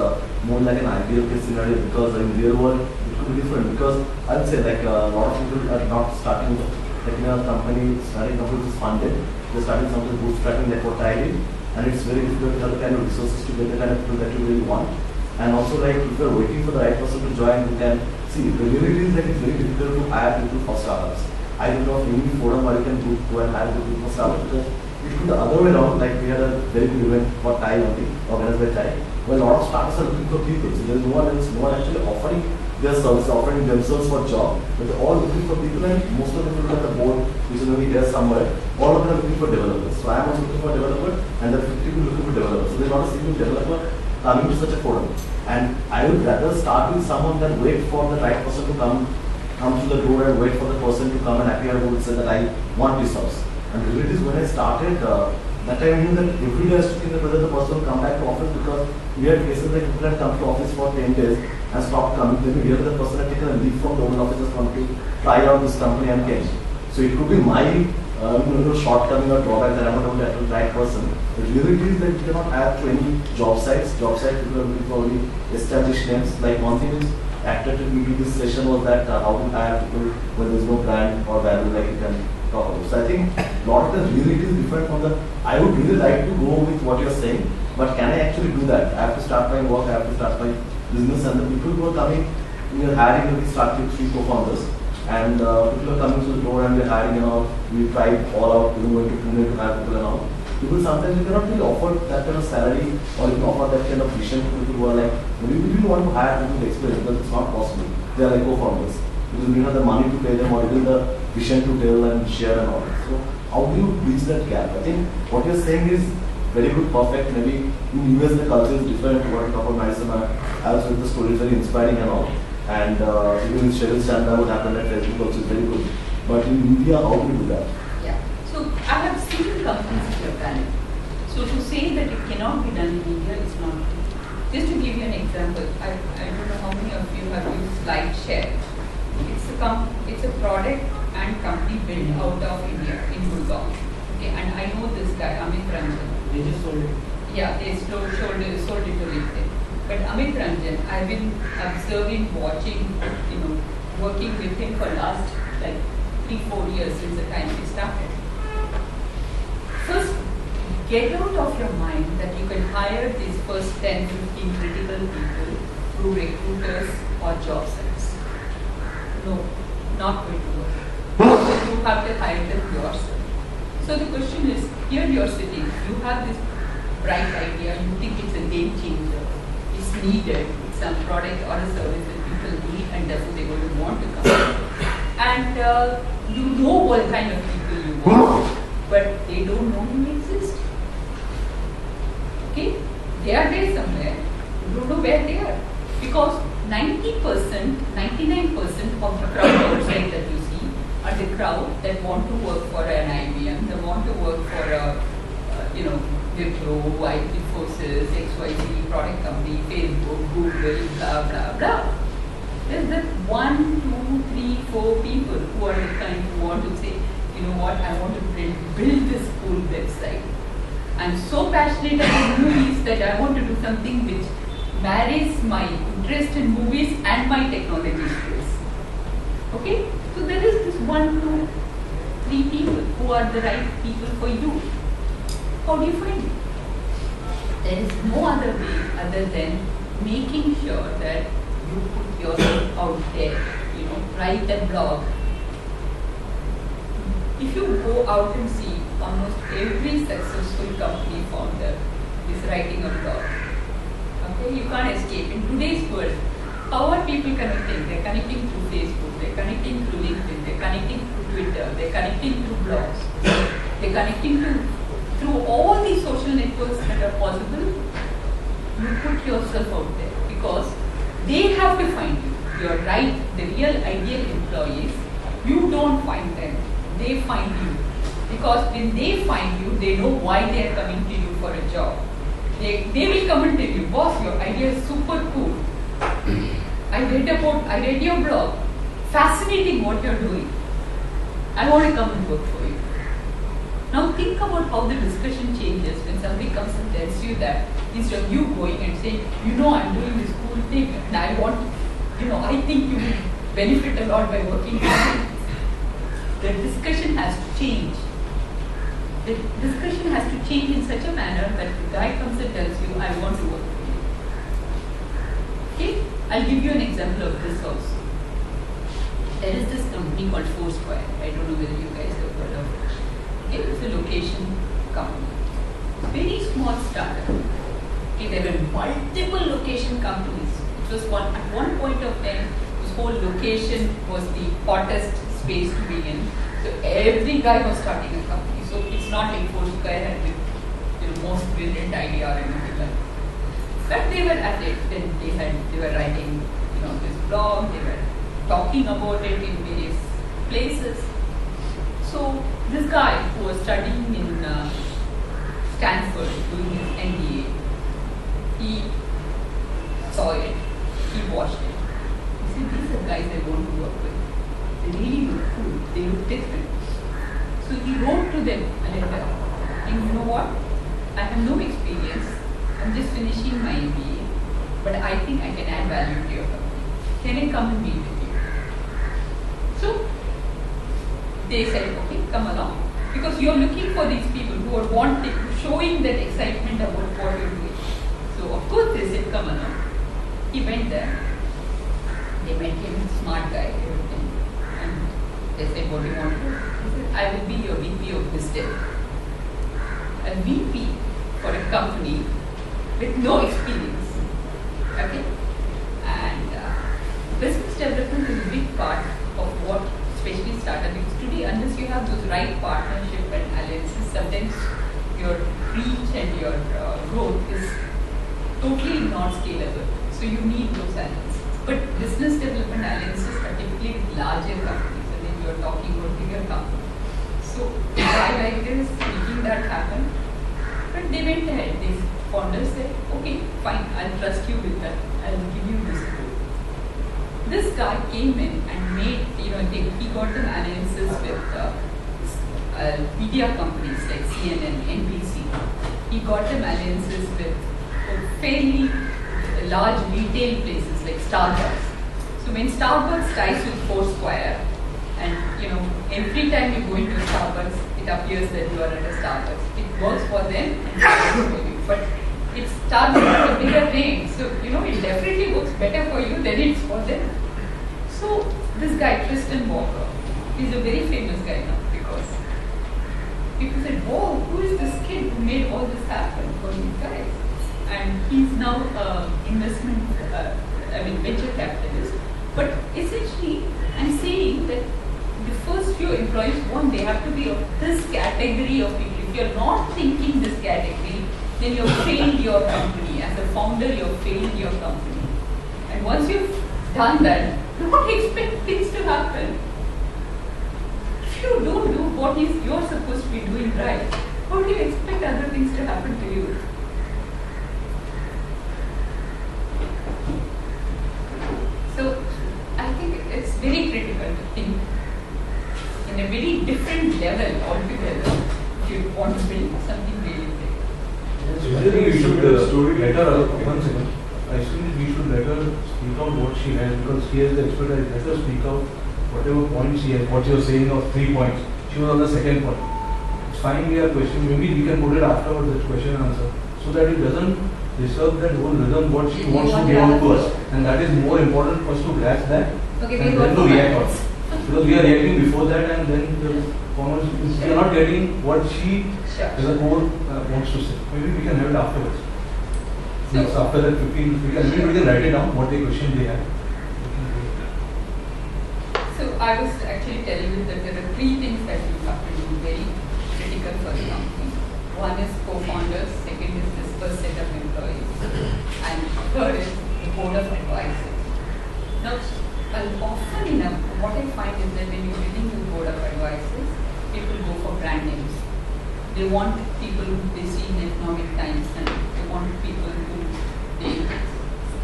more like an ideal case scenario, because in real world it could be different? Because I would say like a lot of people are not starting like in a company, starting company which is funded. They're starting something bootstrapping like what I did, and it's very difficult to have the kind of resources to get the kind of people that you really want. And also like if you're waiting for the right person to join, you can see the reality is that it's very difficult to hire people for startups. I don't know of any forum where you can go and hire people for startups, because it could be the other way around. Like we had a very good event for Thai only, organized by Thai, where a lot of startups are looking for people. So there's no one actually offering their service, offering themselves for job, but they're all looking for people, and most of the people at the board, which is maybe there somewhere, all of them are looking for developers. So I am also looking for a developer, and there are 50 people looking for developers. So there's not a single developer coming to such a forum. And I would rather start with someone than wait for the right person to come to the door and wait for the person to come and appear and would say that I want this house. And the reality is when I started, that time I knew that every day I was to think that whether the person will come back to office, because we had cases like people had come to office for 10 days and stopped coming. Then we hear that the person had taken a leave from the old office, has come to try out this company and came. So it could be my shortcoming or drawback that I'm not able to attract the right person. The reality is that you cannot add to any job sites. Job sites people are looking for only established names. Like one thing is attracted me to this session was that how to hire people when there's no brand or value like you can talk about. So I think a lot of the reality is different from the. I would really like to go with what you're saying, but can I actually do that? I have to start my work, I have to start my business, and the people who are coming, we are hiring, we start with 3 co-founders, and people are coming to the door and we're hiring and all. We tried all out, going to Pune to hire people and all. People sometimes you cannot really offer that kind of salary, or you can offer that kind of vision to people who are like, maybe we don't want to hire people with experience because it's not possible. They are like co-founders. Because we have the money to pay them or even the vision to tell and share and all. So how do you bridge that gap? I think what you're saying is very good, perfect. Maybe in US the culture is different. What you talk about Madison, I also think the story is very inspiring and all. And even with Sheryl Sandberg would happen at Facebook also is very good. But in India, how do you do that? Yeah. So I have seen companies which have done it. So to say that it cannot be done in India is not true. Just to give you an example, I don't know how many of you have used SlideShare. It's a product and company built out of India in Gurgaon. Okay, and I know this guy Amit Ranjan. They just sold it. Yeah, they sold it to LinkedIn. But Amit Ranjan, I've been observing, watching, working with him for last like 3-4 years since the time he started. First, get out of your mind that you can hire these first 10-15 critical people through recruiters or job sites. No, not going to work. You have to hire them yourself. So the question is, here you're sitting, you have this bright idea, you think it's a game changer, it's needed, it's some product or a service that people need and therefore they're going to want to come. And you know what kind of people you want, but they don't know you exist. Okay? They are there somewhere, you don't know where they are. Because 90%, 99% of the crowd outside that you see are the crowd that want to work for an IBM, they want to work for a, Wipro, Infosys, XYZ product company, Facebook, Google, blah, blah, blah. There's that 1, 2, 3, 4 people who are the kind who want to say, you know what, I want to build this cool website. I'm so passionate about movies that I want to do something which marries my interest in movies and my technology skills. Okay? So there is this 1, 2, 3 people who are the right people for you. How do you find it? There is no other way other than making sure that you put yourself out there, write a blog. If you go out and see, almost every successful company founder is writing a blog. Okay, you can't escape. In today's world, how are people connecting? They're connecting through Facebook, they're connecting through LinkedIn, they're connecting through Twitter, they're connecting through blogs, they're connecting through all these social networks that are possible. You put yourself out there because they have to find you. You're right, the real ideal employees, you don't find them, they find you. Because when they find you, they know why they are coming to you for a job. They will come and tell you, boss, your idea is super cool. I read your blog. Fascinating what you're doing. I want to come and work for you. Now think about how the discussion changes when somebody comes and tells you that instead of you going and saying, I'm doing this cool thing and I think you will benefit a lot by working with me. The discussion has to change. The discussion has to change in such a manner that the guy comes and tells you, I want to work for you. Okay? I'll give you an example of this also. There is this company called Foursquare. I don't know whether you guys have heard of it. Okay, it's a location company. Very small startup. Okay, there were multiple location companies. It was at one point of time, this whole location was the hottest space to be in. So every guy was starting a company. So it's not like Foursquare had the most brilliant idea or anything like that. But they were at it. Then they were writing, this blog. They were talking about it in various places. So this guy who was studying in Stanford doing his MBA, he saw it. He watched it. He said, these are guys I want to work with. They really look cool. They look different. So he wrote to them a letter, saying, you know what? I have no experience. I'm just finishing my MBA, but I think I can add value to your company. Can I come and meet with you? So they said, okay, come along. Because you're looking for these people who are wanting, showing that excitement about what you're doing. So of course they said, come along. He went there. They met him, smart guy, everything. And they said, what do you want to do? He said, I will be your VP of Business. A VP for a company with no experience. Okay? And business development is a big part of what especially startup, because today unless you have those right partnership and alliances, sometimes your reach and your growth is totally not scalable. So you need those alliances. But business development alliances are typically with larger companies, and then you are talking about bigger companies. So I like this, making that happen. But they went ahead. These founders said, okay, fine, I'll trust you with that. I'll give you this support. This guy came in and made, he got them alliances with media companies like CNN, NBC. He got them alliances with fairly large retail places like Starbucks. So when Starbucks ties with Foursquare, and every time you go into a Starbucks, it appears that you are at a Starbucks. It works for them and it works for you. But it starts with a bigger name, so it definitely works better for you than it's for them. So this guy, Tristan Walker, he's a very famous guy now because people said, "Whoa, who is this kid who made all this happen for these guys?" And he's now venture capitalist. But essentially, I'm saying that the first few employees, they have to be of this category of people. If you're not thinking this category, then you've failed your company. As a founder, you've failed your company. And once you've done that, don't expect things to happen. If you don't do what you're supposed to be doing right, how do you expect other things to happen to you? So, I think it's very critical to think in a very different level altogether if you want to build something really big. Usually we should let her, one second. I think we should let her speak out what she has because she has the expertise. Let her speak out whatever points she has. What you are saying of 3 points. She was on the second point. It's fine we are questioning. Maybe we can put it afterwards, the question and answer. So that it doesn't disturb that whole rhythm what she wants to give out to us. And that is more important for us to grasp that Okay, and then to react on it. Because we are reacting before that and then the comments, we are not getting what she as a core wants to say. Maybe we can have it afterwards. So, Yes, after that 15, we can write it down, what the question they have. So I was actually telling you that there are 3 things that you have to do very critical for the company. One is co-founders, second is this first set of employees, and third is the board of advisors. Now, often enough, what I find is that when you're dealing with board of advisors, people go for brand names. They want people who they see in Economic Times and they want people who they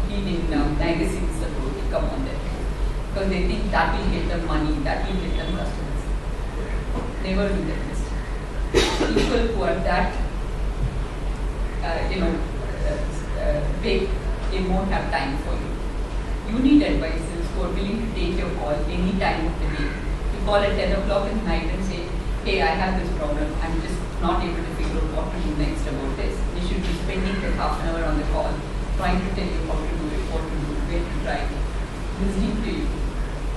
read in magazines about to come on there. Because they think that will get them money, that will get them customers. Never do that mistake. People who are that, big, they won't have time for you. You need advisors who are willing to take your call any time of the day. You call at 10 o'clock at night and say, hey, I have this problem, I'm just not able to figure out what to do next about this. You should be spending like half an hour on the call, trying to tell you how to do it, what to do, where to try, listening to you,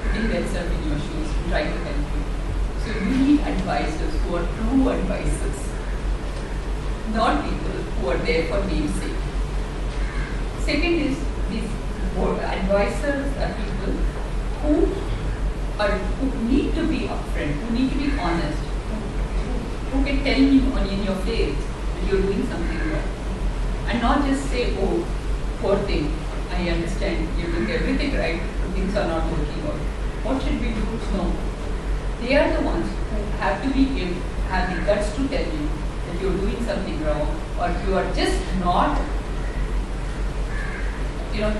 putting themselves in your shoes, trying to help you. So you need advisors who are true advisors, not people who are there for namesake. Second is these advisors are people who need to be upfront, who need to be honest, who can tell you in your face that you're doing something wrong. And not just say, oh, poor thing, I understand you're doing everything right, but things are not working out. What should we do? No. They are the ones who have to have the guts to tell you that you're doing something wrong or you are just not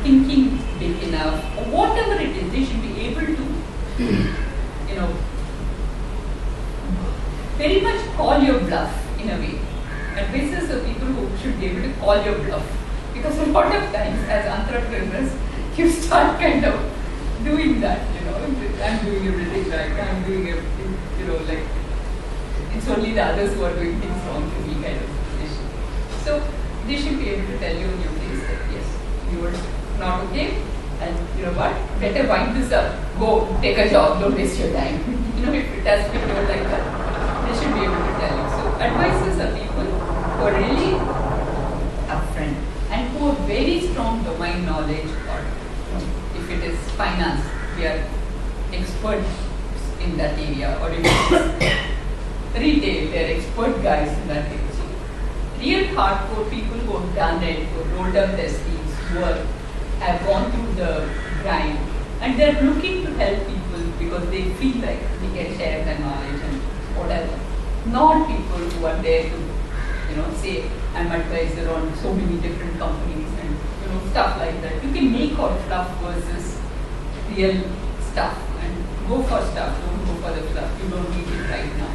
thinking big enough or whatever it is. They should be able to very much call your bluff in a way. Advisors are people who should be able to call your bluff. Because a lot of times as entrepreneurs, you start kind of doing that, I'm doing everything right, I'm doing everything, like, it's only the others who are doing things wrong to me kind of position. So, they should be able to tell you in your face that, yes, you were not okay, and you know what, better wind this up, go take a job, don't waste your time. If it has people like that, they should be able to tell you. So advisors are people who are really upfront and who have very strong domain knowledge, or if it is finance, they are experts in that area, or if it is retail, they are expert guys in that area. So real hardcore people who have done it, who have rolled up their sleeves, who have gone through the grind, and they are looking to help people because they feel like they can share their knowledge and whatever. Not people who are there to, say, I'm advisor on so many different companies and, stuff like that. You can make out fluff versus real stuff and go for stuff, don't go for the fluff. You don't need it right now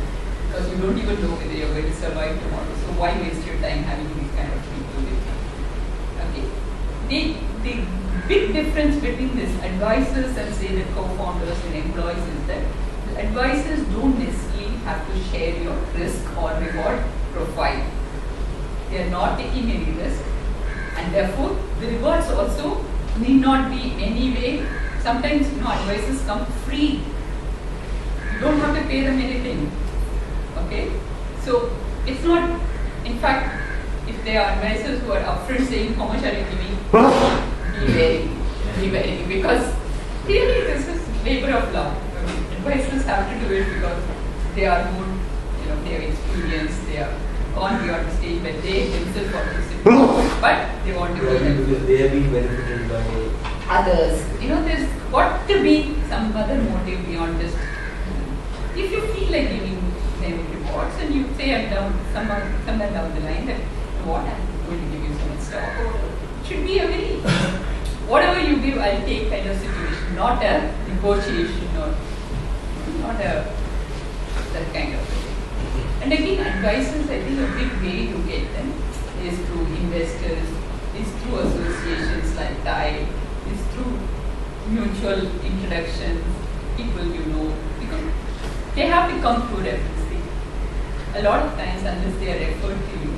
because you don't even know whether you're going to survive tomorrow. So why waste your time having these kind of people with you? Okay. The big difference between this advisors and say the co-founders and employees is that the advisors don't necessarily have to share your risk or reward profile. They are not taking any risk, and therefore the rewards also need not be any way. Sometimes advisors come free. You don't have to pay them anything. Okay? So it's not, in fact, if they are advisors who are upfront saying how much are you giving, be wary, because really this is labor of love. Advisors have to do it because they are more, they have experience, they are gone beyond the stage where they themselves want to sit, but they want to do it. Because they have been benefited by others. There's got to be some other motive beyond just, if you feel like giving them rewards and you say somewhere down the line that what I'm going to give you so much stock, or it should be a very whatever you give I'll take kind of situation, not a negotiation or not a that kind of thing. And again, advisors, I think a big way to get them is through investors, is through associations like TIE, is through mutual introductions, people you know, because they have to come through reference. A lot of times, unless they are referred to you,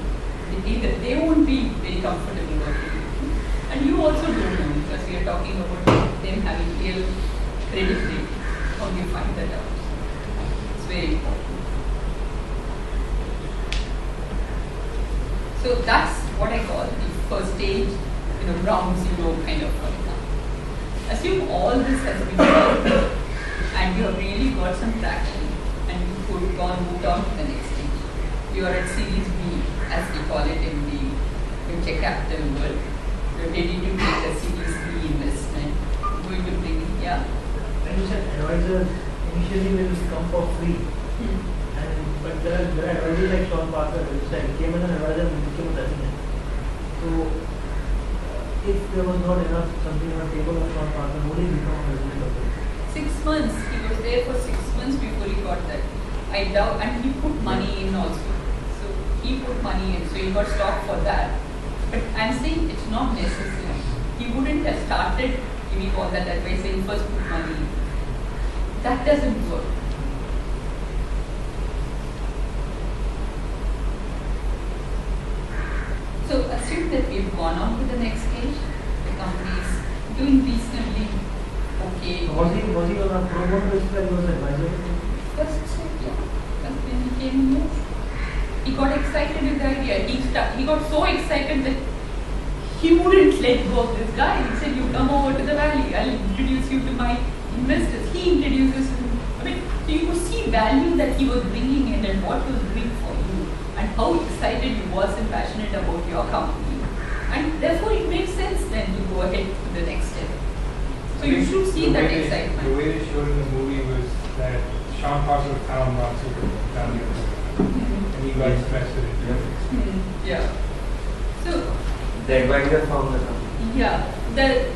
they won't be very comfortable working with you. And you also don't know, because we are talking about them having real credibility. How do you find that out? It's very important. So that's what I call the first stage, ground zero kind of program. Assume all this has been done and you have really got some traction and you could moved on to the next stage. You are at Series B, as we call it in the venture capital world. You're ready to take a Series B investment. Going to bring it, yeah? When you said advisors initially will come for free, but there are advisors like Sean Parker, who said he came as an advisor and became a president. So, if there was not enough something on the table of Sean Parker, would he become a president of it? 6 months. He was there for 6 months before he got that. I doubt, and he put money in also. So he put money in, so he got stock for that. But I'm saying it's not necessary. He wouldn't have started giving all that advice saying first put money in. That doesn't work. So assume that we've gone on to the next stage. The company is doing reasonably okay. Was he on a pro bono basis or he was an advisor? First step, yeah. First when he came in, yes. He got excited with the idea. He got so excited that he wouldn't let go of this guy. He said, you come over to the valley, I'll introduce you to my investors. He introduces him. So you could see value that he was bringing in and what he was doing for you and how excited he was and passionate about your company. And therefore it makes sense then to go ahead to the next step. So you should see that excitement. The way they showed in the movie was that Sean Parker found Mark Zuckerberg down here, and he got invested in it. Yeah. So The advisor found the company. yeah, the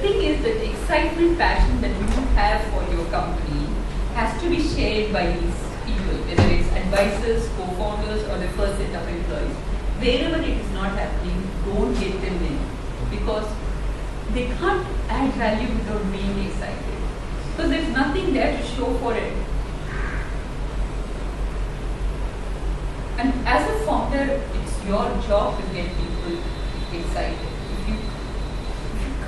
thing is that excitement, passion that you have for your company has to be shared by these people, whether it's advisors, co-founders, or the first set of employees. Wherever it is not happening, don't get them in, because they can't add value without being excited. Because there's nothing there to show for it. And as a founder, it's your job to get people excited. If you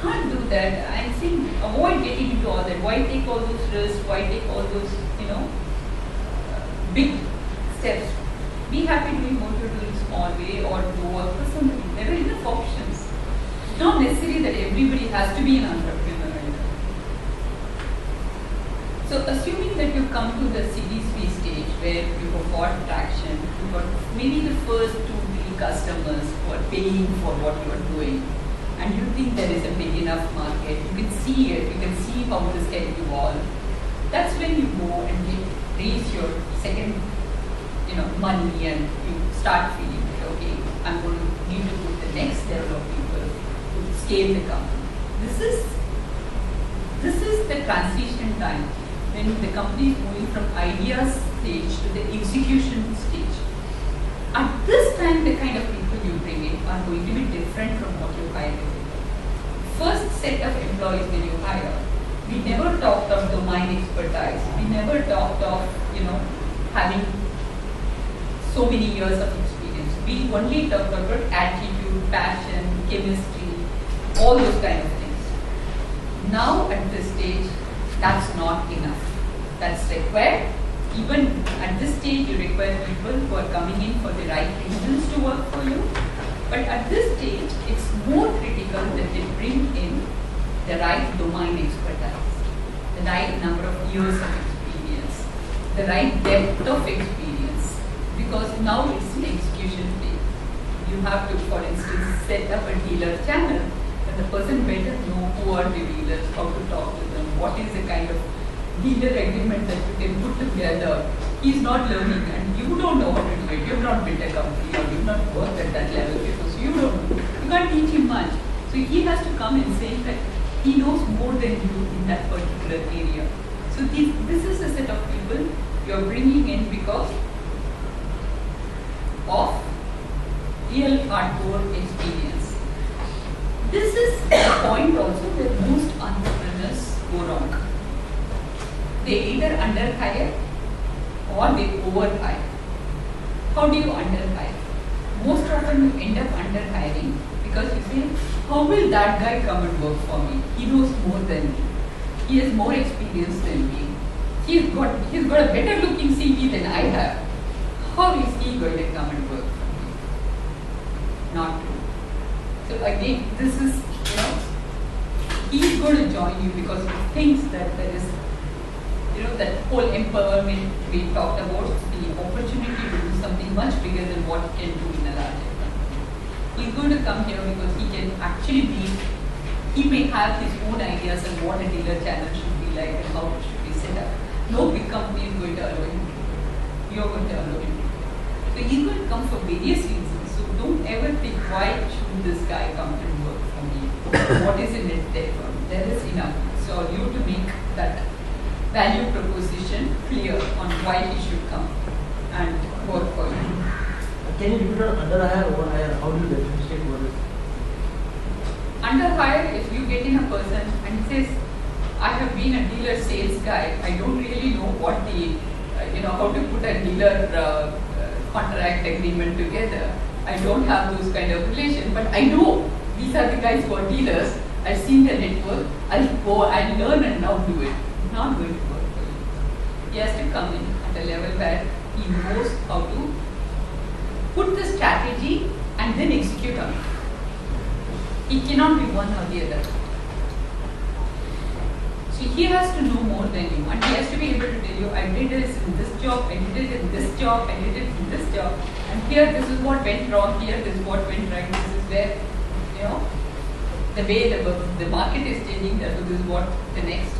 can't do that, I think avoid getting into all that. Why take all those risks? Why take all those, big steps? Be happy doing what you're doing small way or do work for somebody. There are enough options. It's not necessary that everybody has to be an entrepreneur. So assuming that you've come to the Series B stage where you have got traction, you've got maybe the first 2-3 customers who are paying for what you are doing, and you think there is a big enough market, you can see it, you can see how this can evolve. That's when you go and raise your second money and you start feeling that, okay, I'm going to need to put the next level of people to scale the company. This is the transition time when the company is moving from idea stage to the execution stage. At this time, the kind of people you bring in are going to be different from what you hired before. First set of employees when you hire, we never talked of domain expertise. We never talked of, having so many years of experience. We only talked about attitude, passion, chemistry, all those kind of things. Now at this stage, that's not enough. That's required. Even at this stage, you require people who are coming in for the right reasons to work for you. But at this stage, it's more critical that they bring in the right domain expertise, the right number of years of experience, the right depth of experience. Because now it's an execution phase. You have to, for instance, set up a dealer channel, and the person better know who are the dealers, how to talk to them, what is the kind of dealer agreement that you can put together. He's not learning and you don't know how to do it. You've not built a company or you've not worked at that level before, so you don't know. You can't teach him much. So he has to come and say that he knows more than you in that particular area. So this is a set of people you're bringing in because of real hardcore experience. This is the point also where most entrepreneurs go wrong. They either underhire or they overhire. How do you underhire? Most often you end up underhiring because you say, how will that guy come and work for me? He knows more than me. He has more experience than me. He's got a better looking CV than I have. How is he going to come and work for me? Not true. So again, this is, he's going to join you because he thinks that there is, that whole empowerment we talked about, the opportunity to do something much bigger than what he can do in a larger company. He's going to come here because he can actually he may have his own ideas on what a dealer channel should be like and how it should be set up. No big company is going to allow him to do it. You're going to allow him to do it. So he's going to come for various reasons. So don't ever think, why should this guy come and work for me? What is in it there for me? There is enough. So you to make that value proposition clear on why he should come and work for you. Can you repeat on underhire, overhire? How do you differentiate what is? Underhire is you get in a person and he says, I have been a dealer sales guy. I don't really know what how to put a dealer contract agreement together. I don't have those kind of relations, but I know these are the guys who are dealers. I've seen their network. I'll go, I'll learn and now do it. Not going to work for you. He has to come in at a level where he knows how to put the strategy and then execute on it. He cannot be one or the other. So he has to know more than you, and he has to be able to tell you, I did this in this job, I did it in this job, I did it in this job, and here this is what went wrong, here this is what went right, this is where, the way the market is changing, this is what the next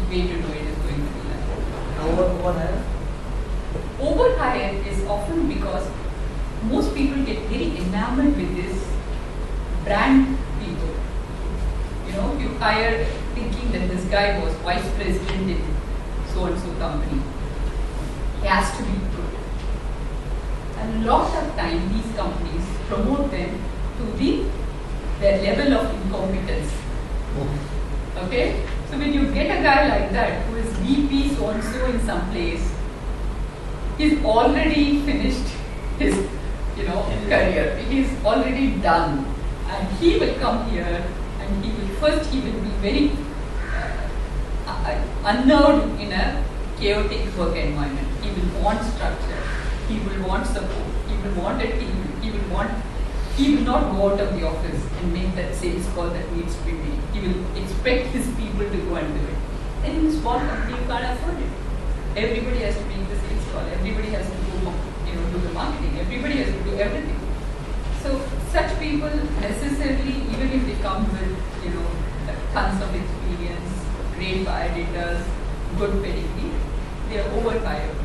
way to do it is going to be like. Overhire? Overhire is often because most people get very enamored with this brand people. You hire thinking that this guy was vice president in so-and-so company. He has to be good. And a lot of time these companies promote them to their level of incompetence. Okay? So when you get a guy like that who is VP so-and-so in some place, he's already finished his career. He's already done. And he will come here and he will be very unnerved in a chaotic work environment. He will want structure. He will want support. He will want a team. He will not go out of the office and make that sales call that needs to be made. He will expect his people to go and do it. And in a small company, you can't afford it. Everybody has to make the sales call. Everybody has to do the marketing. Everybody has to do everything. So such people necessarily, even if they come with tons of experience, great biodatas, good pedigree, they are overhired.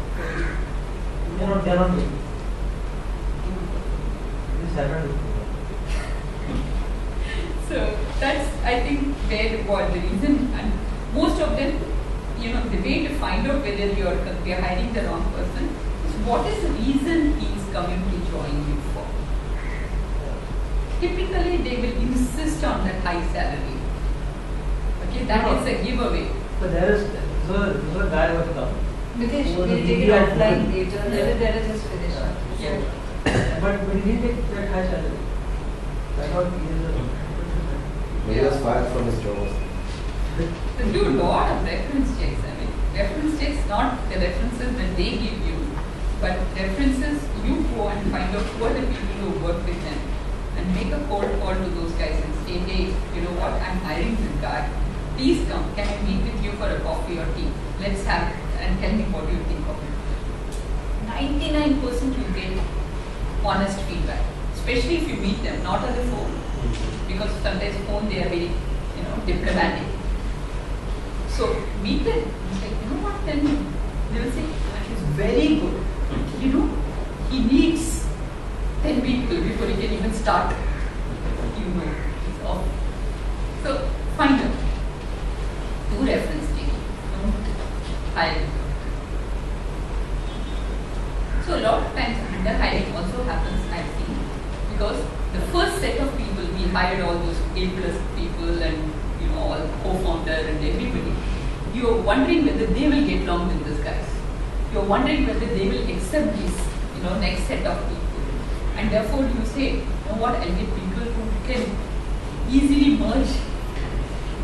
They are not good. This happened. So that's, I think, where the reason, and most of them, the way to find out whether we are hiring the wrong person is what is the reason he is coming to join you for. Typically, they will insist on that high salary. Okay, that is a giveaway. But there is a guy who has come. Because we'll take it offline later. Let us just finish. Yeah. But he didn't take that high salary. I thought he is a. He was fired from his job. So do a lot of reference checks. Reference checks, not the references that they give you, but references you go and find out who are the people who work with them. And make a cold call to those guys and say, hey, you know what, I'm hiring this guy. Please come, can I meet with you for a coffee or tea? Let's have it and tell me what you think of it. 99% you get honest feedback, especially if you meet them, not on the phone. Because sometimes phone they are very, diplomatic. So meet them. It's like, what, tell me. They will say, he's very good. He needs 10 people before he can even start. It's off. So find out. Do reference taking. Don't hire. So a lot of times underhiring also happens, I've seen, because the first set of people, we hired all those A+ people and all co-founder and everybody. You're wondering whether they will get along with these guys. You're wondering whether they will accept this, next set of people. And therefore you say, you know what, I'll get people who can easily merge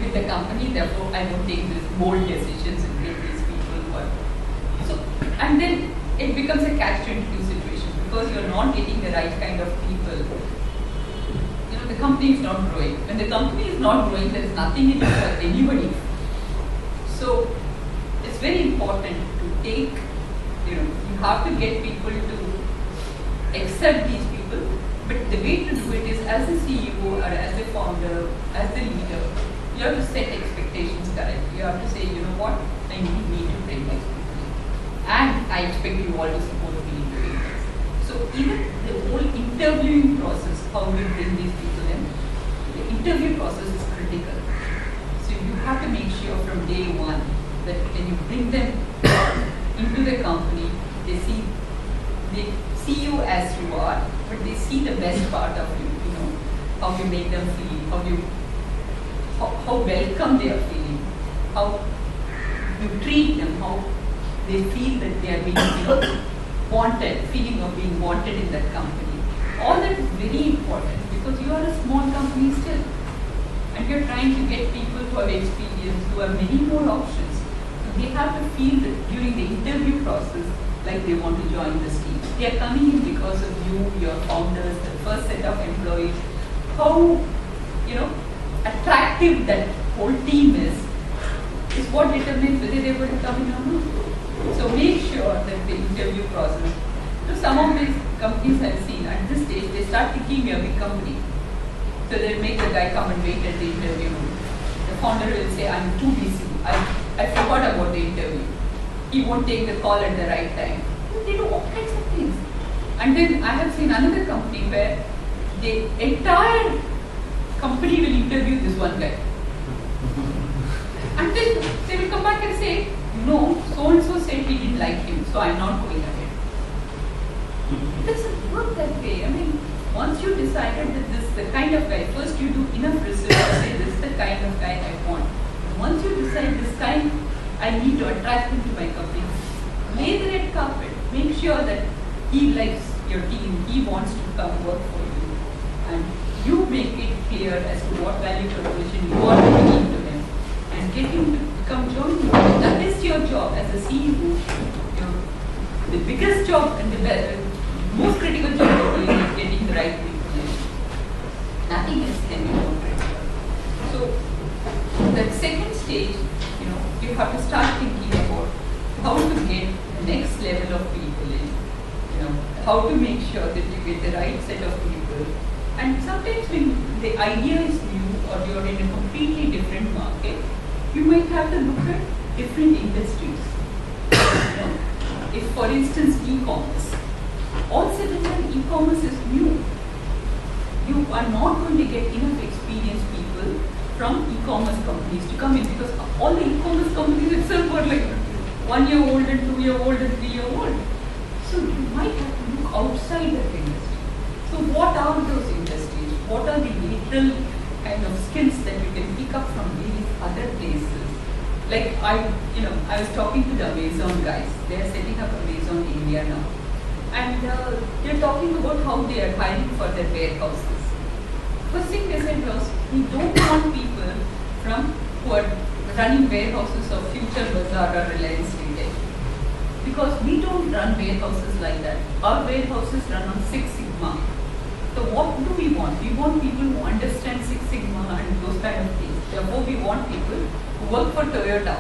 with the company, therefore I won't take these bold decisions and get these people who are. So, and then it becomes a catch-22 situation because you're not getting the right kind of people. The company is not growing. When the company is not growing, there is nothing in it for anybody. So it's very important to take, you have to get people to accept these people. But the way to do it is as a CEO or as a founder, as the leader, you have to set expectations correctly. You have to say, what, I need to bring these people in. And I expect you all to support me in doing this. So even the whole interviewing process, how we bring these people in, the interview process is critical. So you have to make sure from day one that when you bring them into the company, they see you as you are, but they see the best part of you, how you make them feel, how welcome they are feeling, how you treat them, how they feel that they are being wanted, feeling of being wanted in that company. All that is very important because you are a small company still and you are trying to get people who have experience, who have many more options. So they have to feel that during the interview process like they want to join this team. They are coming in because of you, your founders, the first set of employees. How attractive that whole team is what determines whether they are going to come in or not. So make sure that the interview process, some of these companies I've seen at this stage, they start thinking we are a big company. So they'll make the guy come and wait at the interview. The founder will say, I'm too busy. I forgot about the interview. He won't take the call at the right time. They do all kinds of things. And then I have seen another company where the entire company will interview this one guy. And then they will come back and say, no, so-and-so said he didn't like him, so I'm not going ahead. It doesn't work that way. I mean, once you decided that this is the kind of guy, first you do enough research to say this is the kind of guy I want. Once you decide this kind, I need to attract him to my company, lay the red carpet, make sure that he likes your team, he wants to come work for you. And you make it clear as to what value proposition you are bringing to him and get him to come join you. That is your job as a CEO. The biggest job and the most critical job you're doing is getting the right people in. Nothing else can be more critical. So that second stage, you have to start thinking about how to get the next level of people in. How to make sure that you get the right set of people. And sometimes when the idea is new or you're in a completely different market, you might have to look at different industries. If for instance e-commerce, all of a sudden e-commerce is new. You are not going to get enough experienced people from e-commerce companies to come in because all the e-commerce companies itself are like 1 year old and 2 year old and 3 year old. So you might have to look outside that industry. So what are those industries? What are the lateral kind of skills that you can pick up from these other places? Like I was talking to the Amazon guys. They are setting up Amazon India now. And they're talking about how they are hiring for their warehouses. First thing they said was, we don't want people who are running warehouses of Future Bazaar or Reliance Retail. Because we don't run warehouses like that. Our warehouses run on Six Sigma. So what do we want? We want people who understand Six Sigma and those kind of things. Therefore, we want people who work for Toyota.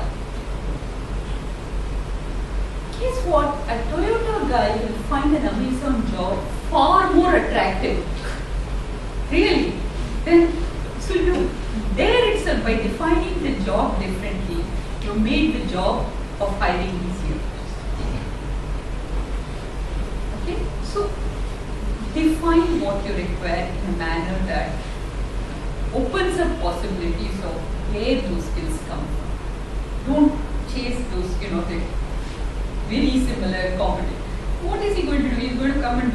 Guess what? A Toyota guy will find an Amazon job far more attractive. Really. Then, so there itself, by defining the job differently, you made the job of hiring easier. Okay? So, define what you require in a manner that opens up possibilities of where those skills come from. Don't chase those, the very similar competition. What is he going to do? He's going to come and